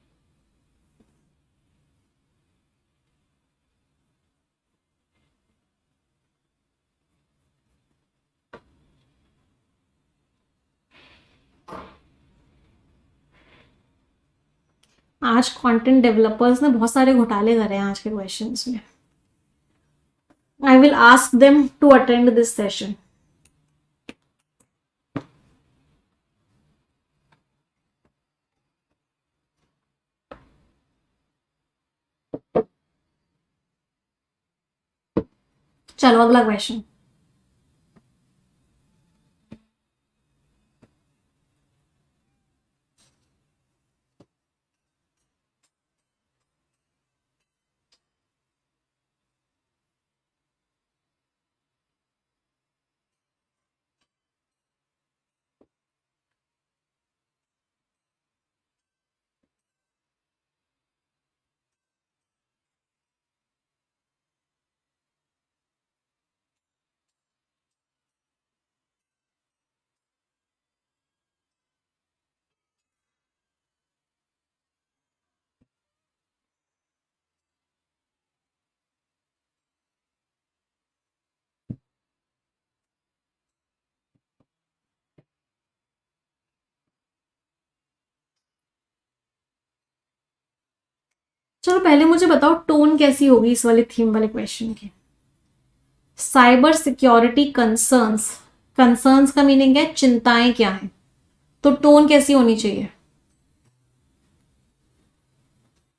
आज कंटेंट डेवलपर्स ने बहुत सारे घोटाले करे हैं आज के क्वेश्चंस में। I will ask them to attend this session. चलो अगला क्वेश्चन। चलो पहले मुझे बताओ टोन कैसी होगी इस वाले थीम वाले क्वेश्चन की। साइबर सिक्योरिटी कंसर्न्स, कंसर्न्स का मीनिंग है चिंताएं क्या है, तो टोन कैसी होनी चाहिए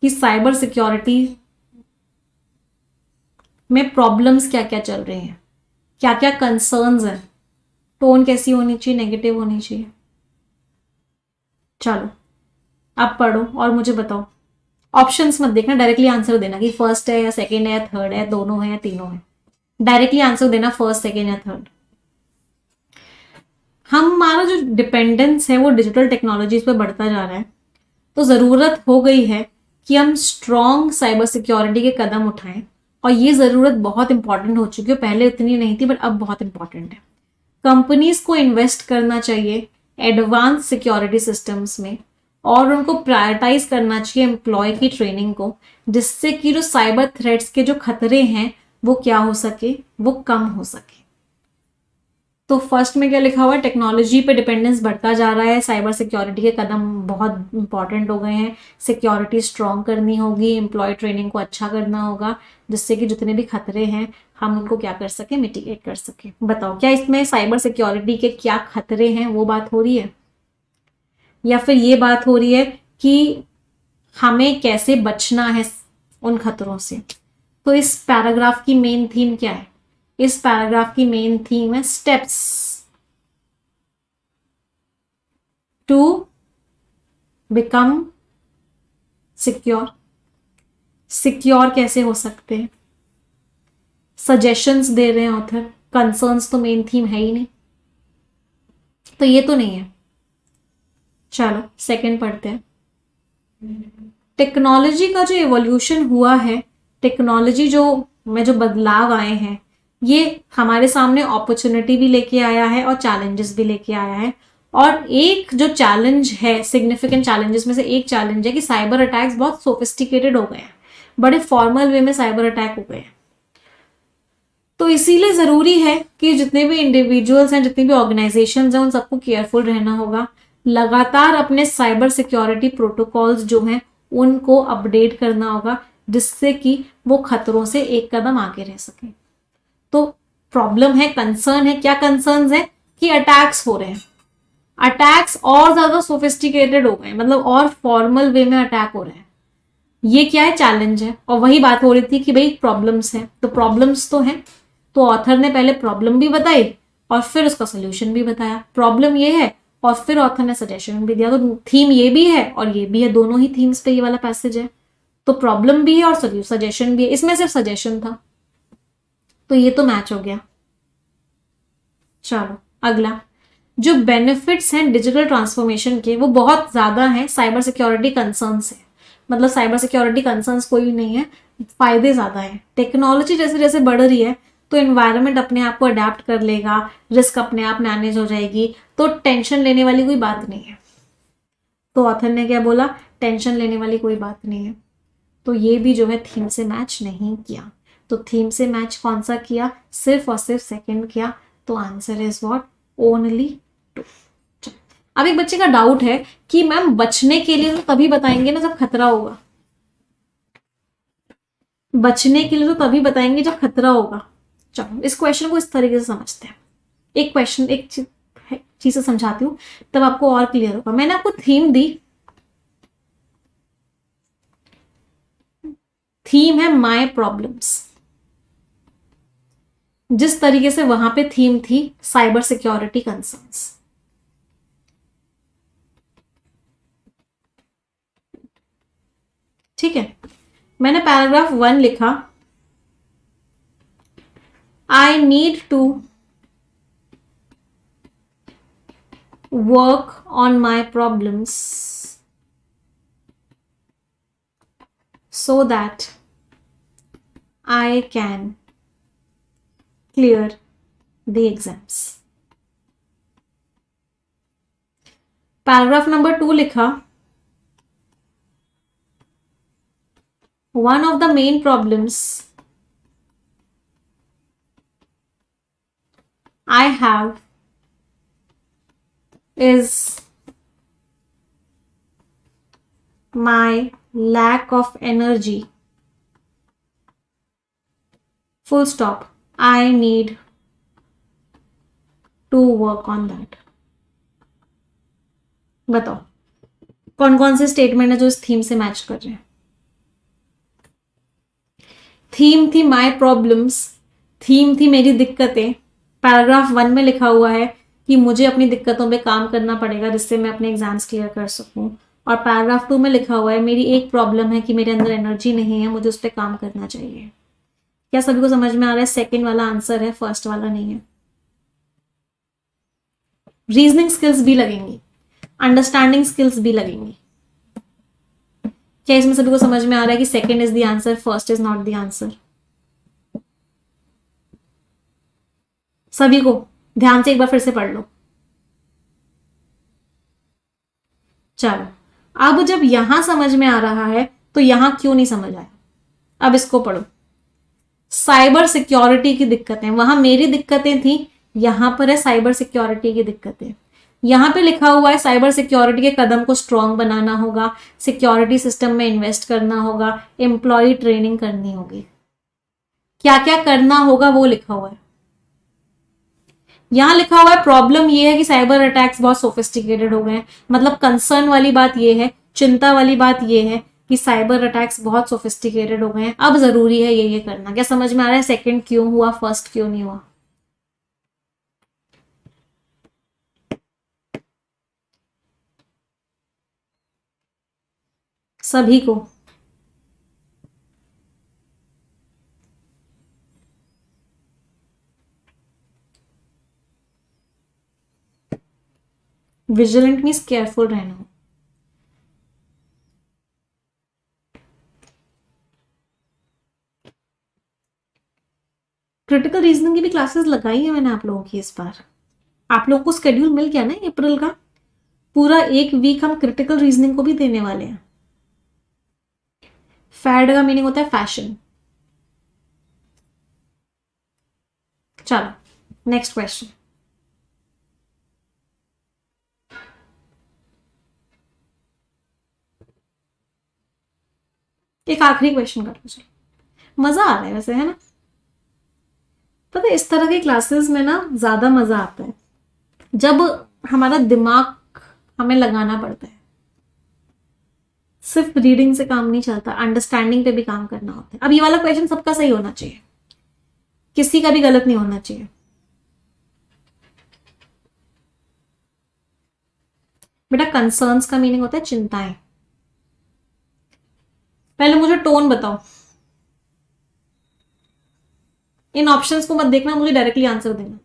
कि साइबर सिक्योरिटी में प्रॉब्लम्स क्या क्या चल रहे हैं, क्या क्या कंसर्न्स हैं, टोन कैसी होनी चाहिए? नेगेटिव होनी चाहिए। चलो अब पढ़ो और मुझे बताओ। ऑप्शंस मत देखना, डायरेक्टली आंसर देना कि फर्स्ट है या सेकंड है या थर्ड है, दोनों है या तीनों है। डायरेक्टली आंसर देना फर्स्ट, सेकंड या थर्ड। हमारा जो डिपेंडेंस है वो डिजिटल टेक्नोलॉजीज पे बढ़ता जा रहा है, तो ज़रूरत हो गई है कि हम स्ट्रॉन्ग साइबर सिक्योरिटी के कदम उठाएं। और ये ज़रूरत बहुत इंपॉर्टेंट हो चुकी है, पहले उतनी नहीं थी बट अब बहुत इंपॉर्टेंट है। कंपनीज को इन्वेस्ट करना चाहिए एडवांस सिक्योरिटी सिस्टम्स में, और उनको प्रायोरिटाइज करना चाहिए एम्प्लॉय की ट्रेनिंग को, जिससे कि जो साइबर थ्रेट्स के जो खतरे हैं वो क्या हो सके, वो कम हो सके। तो फर्स्ट में क्या लिखा हुआ है, टेक्नोलॉजी पे डिपेंडेंस बढ़ता जा रहा है, साइबर सिक्योरिटी के कदम बहुत इंपॉर्टेंट हो गए हैं, सिक्योरिटी स्ट्रॉन्ग करनी होगी, एम्प्लॉय ट्रेनिंग को अच्छा करना होगा, जिससे कि जितने भी खतरे हैं हम उनको क्या कर सके, मिटिगेट कर सके। बताओ क्या इसमें साइबर सिक्योरिटी के क्या खतरे हैं वो बात हो रही है, या फिर ये बात हो रही है कि हमें कैसे बचना है उन खतरों से। तो इस पैराग्राफ की मेन थीम क्या है, इस पैराग्राफ की मेन थीम है steps to become secure. Secure कैसे हो सकते हैं, सजेशंस दे रहे हैं ऑथर, कंसर्न्स तो मेन थीम है ही नहीं, तो ये तो नहीं है। चलो सेकंड पढ़ते हैं। टेक्नोलॉजी का जो एवोल्यूशन हुआ है, टेक्नोलॉजी जो में जो बदलाव आए हैं, ये हमारे सामने अपॉर्चुनिटी भी लेके आया है और चैलेंजेस भी लेके आया है। और एक जो चैलेंज है, सिग्निफिकेंट चैलेंजेस में से एक चैलेंज है कि साइबर अटैक्स बहुत सोफिस्टिकेटेड हो गए हैं, बड़े फॉर्मल वे में साइबर अटैक हो गए हैं। तो इसीलिए ज़रूरी है कि जितने भी इंडिविजुअल्स हैं, जितनी भी ऑर्गेनाइजेशंस हैं, उन सबको केयरफुल रहना होगा, लगातार अपने साइबर सिक्योरिटी प्रोटोकॉल्स जो हैं उनको अपडेट करना होगा, जिससे कि वो खतरों से एक कदम आगे रह सके। तो प्रॉब्लम है, कंसर्न है, क्या कंसर्न है कि अटैक्स हो रहे हैं, अटैक्स और ज्यादा सोफिस्टिकेटेड हो गए, मतलब और फॉर्मल वे में अटैक हो रहे हैं। ये क्या है, चैलेंज है। और वही बात हो रही थी कि भाई प्रॉब्लम्स हैं, तो प्रॉब्लम्स तो हैं, तो ऑथर ने पहले प्रॉब्लम भी बताई और फिर उसका सोल्यूशन भी बताया। प्रॉब्लम ये है और फिर ऑथर ने सजेशन भी दिया, तो थीम ये भी है और ये भी है, दोनों ही थीम्स पे ये वाला पैसेज है। तो प्रॉब्लम भी है और सजेशन भी है, इसमें सिर्फ सजेशन था, तो ये तो मैच हो गया। चलो अगला, जो बेनिफिट्स हैं डिजिटल ट्रांसफॉर्मेशन के वो बहुत ज्यादा हैं साइबर सिक्योरिटी कंसर्न से। मतलब साइबर सिक्योरिटी कंसर्न्स कोई नहीं है, फायदे ज्यादा है। टेक्नोलॉजी जैसे जैसे बढ़ रही है तो एनवायरनमेंट अपने आप को अडेप्ट कर लेगा, रिस्क अपने आप मैनेज हो जाएगी, तो टेंशन लेने वाली कोई बात नहीं है। तो ऑथर ने क्या बोला, टेंशन लेने वाली कोई बात नहीं है। तो ये भी जो है थीम से मैच नहीं किया। तो थीम से मैच कौन सा किया, सिर्फ और सिर्फ सेकंड किया। तो आंसर इज व्हाट, ओनली 2। अब एक बच्चे का डाउट है कि मैम बचने के लिए तो तभी बताएंगे ना जब खतरा होगा, बचने के लिए तो तभी बताएंगे जब खतरा होगा। चलो इस क्वेश्चन को इस तरीके से समझते हैं। एक क्वेश्चन, एक चीज से समझाती हूँ तब आपको और क्लियर होगा। मैंने आपको थीम दी, थीम है माय प्रॉब्लम्स, जिस तरीके से वहां पे थीम थी साइबर सिक्योरिटी कंसर्न्स। ठीक है, मैंने पैराग्राफ 1 लिखा, I need to work on my problems so that I can clear the exams. Paragraph number 2 लिखा, one of the main problems I have is my lack of energy. Full stop. I need to work on that. बताओ कौन कौन से स्टेटमेंट है जो इस थीम से मैच कर रहे हैं। थीम थी माय प्रॉब्लम्स, थीम थी मेरी दिक्कतें। पैराग्राफ 1 में लिखा हुआ है कि मुझे अपनी दिक्कतों पे काम करना पड़ेगा जिससे मैं अपने एग्जाम्स क्लियर कर सकूं। और पैराग्राफ 2 में लिखा हुआ है मेरी एक प्रॉब्लम है कि मेरे अंदर एनर्जी नहीं है, मुझे उस पर काम करना चाहिए। क्या सभी को समझ में आ रहा है? सेकंड वाला आंसर है, फर्स्ट वाला नहीं है। रीजनिंग स्किल्स भी लगेंगी, अंडरस्टैंडिंग स्किल्स भी लगेंगी। क्या इसमें सभी को समझ में आ रहा है कि second is the answer, first is not the answer? सभी को ध्यान से एक बार फिर से पढ़ लो। चलो, अब जब यहां समझ में आ रहा है तो यहां क्यों नहीं समझ आया? अब इसको पढ़ो। साइबर सिक्योरिटी की दिक्कतें, वहां मेरी दिक्कतें थी, यहां पर है साइबर सिक्योरिटी की दिक्कतें। यहां पे लिखा हुआ है साइबर सिक्योरिटी के कदम को स्ट्रांग बनाना होगा, सिक्योरिटी सिस्टम में इन्वेस्ट करना होगा, एम्प्लॉय ट्रेनिंग करनी होगी। क्या क्या करना होगा वो लिखा हुआ है। यहां लिखा हुआ है प्रॉब्लम ये है कि साइबर अटैक्स बहुत सोफिस्टिकेटेड हो गए हैं। मतलब कंसर्न वाली बात ये है, चिंता वाली बात ये है कि साइबर अटैक्स बहुत सोफिस्टिकेटेड हो गए हैं, अब जरूरी है ये करना। क्या समझ में आ रहा है सेकंड क्यों हुआ, फर्स्ट क्यों नहीं हुआ? सभी को विजिलेंट मीन्स केयरफुल रहना। क्रिटिकल रीजनिंग की भी क्लासेस लगाई है मैंने आप लोगों की इस बार। आप लोगों को स्केड्यूल मिल गया ना अप्रैल का, पूरा एक वीक हम क्रिटिकल रीजनिंग को भी देने वाले हैं। फैड का मीनिंग होता है फैशन। चलो नेक्स्ट क्वेश्चन। एक आखिरी क्वेश्चन कर लो, चलो। मजा आ रहा है वैसे, है ना? पता है इस तरह की क्लासेस में ना ज्यादा मजा आता है जब हमारा दिमाग हमें लगाना पड़ता है। सिर्फ रीडिंग से काम नहीं चलता, अंडरस्टैंडिंग पे भी काम करना होता है। अब ये वाला क्वेश्चन सबका सही होना चाहिए, किसी का भी गलत नहीं होना चाहिए। बेटा कंसर्न्स का मीनिंग होता है चिंताएं। पहले मुझे टोन बताओ, इन ऑप्शंस को मत देखना, मुझे डायरेक्टली आंसर देना।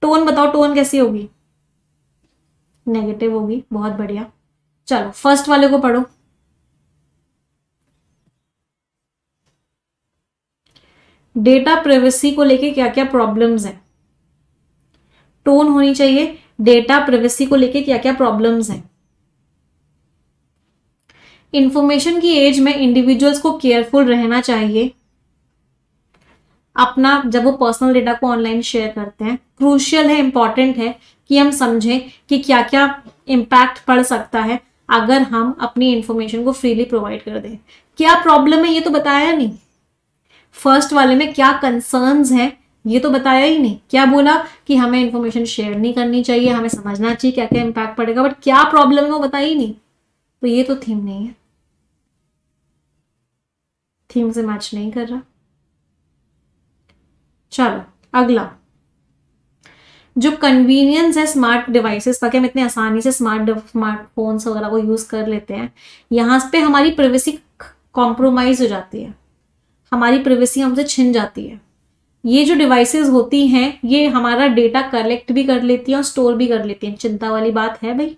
टोन बताओ, टोन कैसी होगी? नेगेटिव होगी, बहुत बढ़िया। चलो फर्स्ट वाले को पढ़ो। डेटा प्राइवेसी को लेके क्या क्या प्रॉब्लम्स हैं? टोन होनी चाहिए, डेटा प्राइवेसी को लेके क्या क्या प्रॉब्लम्स हैं? इंफॉर्मेशन की एज में इंडिविजुअल्स को केयरफुल रहना चाहिए अपना, जब वो पर्सनल डेटा को ऑनलाइन शेयर करते हैं। क्रूशियल है, इंपॉर्टेंट है कि हम समझें कि क्या क्या इम्पैक्ट पड़ सकता है अगर हम अपनी इंफॉर्मेशन को फ्रीली प्रोवाइड कर दें। क्या प्रॉब्लम है ये तो बताया नहीं। फर्स्ट वाले में क्या कंसर्न्स हैं ये तो बताया ही नहीं। क्या बोला कि हमें इंफॉर्मेशन शेयर नहीं करनी चाहिए, हमें समझना चाहिए क्या क्या इम्पैक्ट पड़ेगा, बट क्या प्रॉब्लम है वो बताया ही नहीं। तो ये तो थीम नहीं है, थीम से मैच नहीं कर रहा। चलो अगला, जो कन्वीनियंस है स्मार्ट डिवाइसेस का, कि हम इतने आसानी से स्मार्टफोन्स वगैरह को यूज कर लेते हैं, यहां पे हमारी प्राइवेसी कॉम्प्रोमाइज हो जाती है, हमारी प्राइवेसी हमसे छिन जाती है। ये जो डिवाइसेस होती हैं ये हमारा डेटा कलेक्ट भी कर लेती हैं और स्टोर भी कर लेती हैं। चिंता वाली बात है भाई,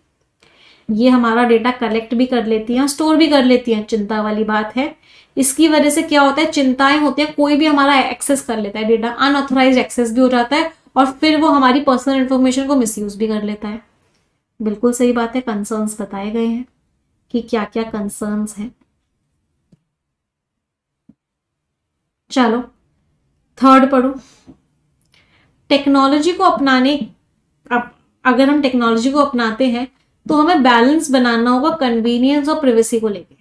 ये हमारा डेटा कलेक्ट भी कर लेती हैं, स्टोर भी कर लेती हैं, चिंता वाली बात है। इसकी वजह से क्या होता है, चिंताएं होती हैं, कोई भी हमारा एक्सेस कर लेता है, डेटा अनऑथराइज एक्सेस भी हो जाता है और फिर वो हमारी पर्सनल इंफॉर्मेशन को मिसयूज भी कर लेता है। बिल्कुल सही बात है, कंसर्न्स बताए गए हैं कि क्या क्या कंसर्न्स हैं। चलो थर्ड पढ़ो। टेक्नोलॉजी को अपनाने, अब अगर हम टेक्नोलॉजी को अपनाते हैं तो हमें बैलेंस बनाना होगा कन्वीनियंस और प्राइवेसी को लेके,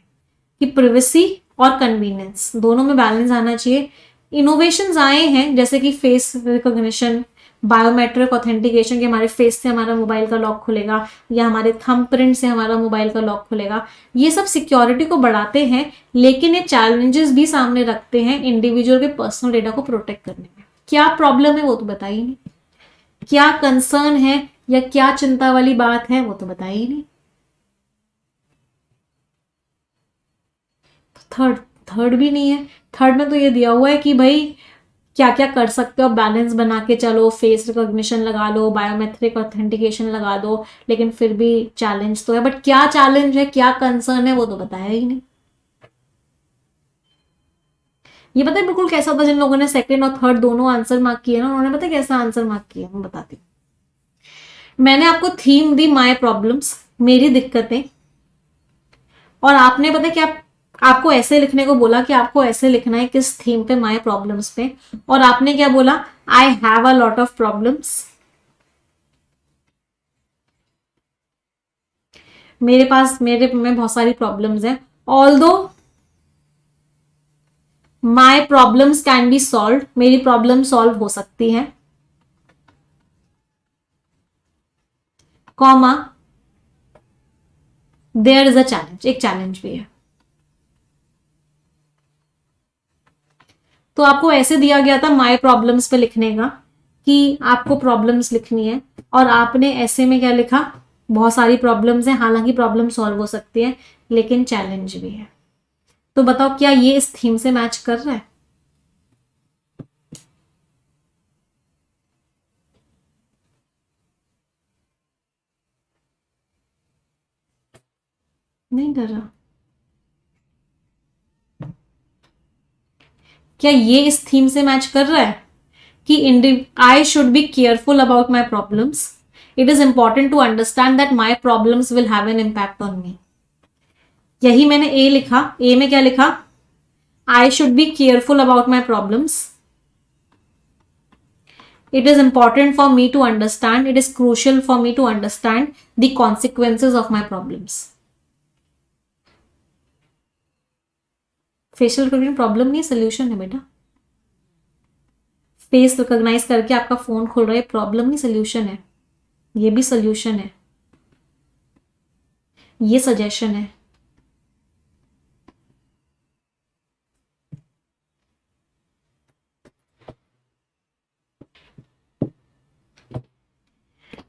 कि प्राइवेसी और कन्वीनियंस दोनों में बैलेंस आना चाहिए। इनोवेशंस आए हैं जैसे कि फेस रिकॉग्निशन, बायोमेट्रिक ऑथेंटिकेशन, कि हमारे फेस से हमारा मोबाइल का लॉक खुलेगा या हमारे थंब प्रिंट से हमारा मोबाइल का लॉक खुलेगा। ये सब सिक्योरिटी को बढ़ाते हैं, लेकिन ये चैलेंजेस भी सामने रखते हैं इंडिविजुअल के पर्सनल डेटा को प्रोटेक्ट करने में। क्या प्रॉब्लम है वो तो बताइए नहीं, क्या कंसर्न है या क्या चिंता वाली बात है वो तो बताइए ही नहीं। थर्ड, थर्ड भी नहीं है। थर्ड में तो ये दिया हुआ है कि भाई क्या क्या कर सकते हो, बैलेंस बना के चलो, फेस रिकॉग्निशन लगा लो, बायोमेट्रिक ऑथेंटिकेशन लगा दो, लेकिन फिर भी चैलेंज तो है। बट क्या चैलेंज है, क्या कंसर्न है, वो तो बताया ही नहीं। ये पता है बिल्कुल कैसा था, जिन लोगों ने सेकंड और थर्ड दोनों आंसर मार्क किए ना, उन्होंने पता है कैसा आंसर मार्क किया, मैं बताती हूँ। मैंने आपको थीम दी माय प्रॉब्लम्स, मेरी दिक्कतें, और आपने पता है क्या, आपको ऐसे लिखने को बोला कि आपको ऐसे लिखना है किस थीम पे, माय प्रॉब्लम्स पे, और आपने क्या बोला, I have a lot of problems. मेरे पास, मेरे में बहुत सारी प्रॉब्लम्स हैं, although my problems can be solve, मेरी प्रॉब्लम सॉल्व हो सकती है, comma there is a challenge, एक चैलेंज भी है। तो आपको ऐसे दिया गया था माई प्रॉब्लम्स पे लिखने का, कि आपको प्रॉब्लम्स लिखनी है, और आपने ऐसे में क्या लिखा, बहुत सारी प्रॉब्लम्स हैं, हालांकि प्रॉब्लम सॉल्व हो सकती है लेकिन चैलेंज भी है। तो बताओ क्या ये इस थीम से मैच कर रहा है? नहीं कर रहा। क्या ये इस थीम से मैच कर रहा है कि I should be careful about my problems, it is important to understand that my problems will have an impact on me. यही मैंने ए लिखा, ए में क्या लिखा, I should be careful about my problems, it is important for me to understand, it is crucial for me to understand the consequences of my problems. Facial recognition problem नहीं, सोल्यूशन है बेटा। फेस रिकॉग्नाइज करके आपका फोन खोल रहा है, प्रॉब्लम नहीं सोल्यूशन है, ये भी सोल्यूशन है, ये सजेशन है।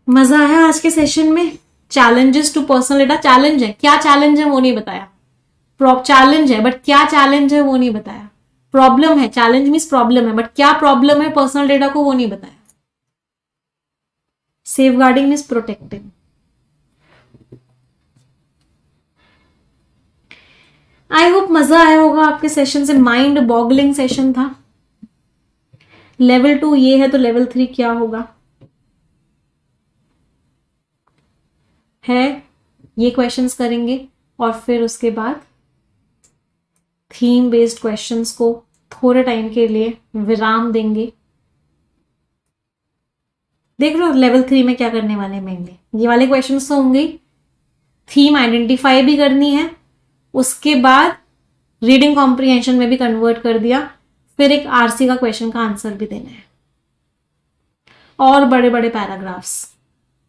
मजा आया आज के सेशन में? Challenges to personal data, challenge है, क्या चैलेंज है वो नहीं बताया, चैलेंज है बट क्या चैलेंज है वो नहीं बताया, प्रॉब्लम है, चैलेंज मीन्स प्रॉब्लम है, बट क्या प्रॉब्लम है पर्सनल डेटा को वो नहीं बताया। Safeguarding means protecting. I hope मजा आया होगा आपके सेशन से, माइंड बॉगलिंग सेशन था। लेवल 2 ये है, तो लेवल 3 क्या होगा, है ये क्वेश्चंस करेंगे, और फिर उसके बाद थीम बेस्ड क्वेश्चंस को थोड़े टाइम के लिए विराम देंगे। देख लो लेवल 3 में क्या करने वाले हैं, मेनली ये वाले क्वेश्चंस तो होंगे, थीम आइडेंटिफाई भी करनी है, उसके बाद रीडिंग कॉम्प्रिहेंशन में भी कन्वर्ट कर दिया, फिर एक आरसी का क्वेश्चन का आंसर भी देना है, और बड़े बड़े पैराग्राफ्स,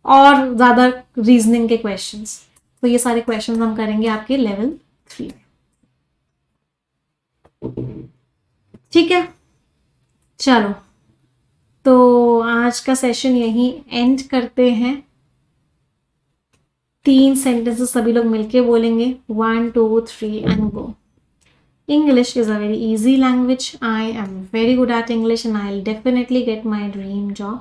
और ज्यादा रीजनिंग के क्वेश्चंस। तो ये सारे क्वेश्चंस हम करेंगे आपके लेवल 3 में। ठीक है, चलो तो आज का सेशन यहीं एंड करते हैं। 3 सेंटेंसेस सभी लोग मिलके बोलेंगे, 1 2 3 and go. English is a very easy language. I am very good at English and I'll definitely get my dream job.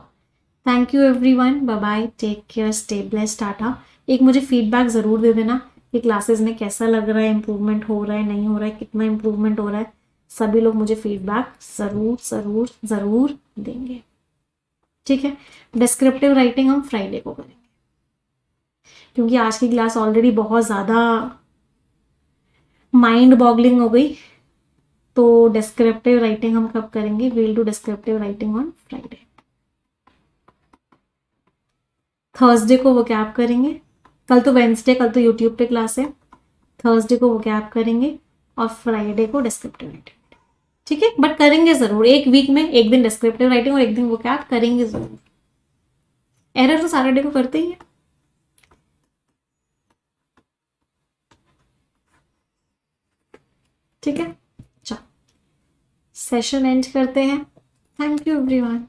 Thank you everyone. Bye bye. Take care. Stay blessed. Tata. एक मुझे फीडबैक ज़रूर दे देना कि क्लासेस में कैसा लग रहा है, इम्प्रूवमेंट हो रहा है, नहीं हो रहा है, कितना इम्प्रूवमेंट हो रहा है। सभी लोग मुझे फीडबैक ज़रूर ज़रूर ज़रूर देंगे। ठीक है, डिस्क्रिप्टिव राइटिंग हम फ्राइडे को करेंगे, क्योंकि आज की क्लास ऑलरेडी बहुत ज़्यादा माइंड बॉगलिंग हो गई। तो डिस्क्रिप्टिव राइटिंग हम कब करेंगे, we'll do descriptive writing on Friday. Thursday को वो क्या आप करेंगे, कल तो वेंसडे, कल तो यूट्यूब पे क्लास है, थर्सडे को वो क्या आप करेंगे, और फ्राइडे को डिस्क्रिप्टिव राइटिंग। ठीक है, बट करेंगे जरूर, एक वीक में एक दिन डिस्क्रिप्टिव राइटिंग और एक दिन वो क्या आप करेंगे जरूर। एरर तो सैटरडे को करते ही है। ठीक है, चलो सेशन एंड करते हैं। Thank you everyone.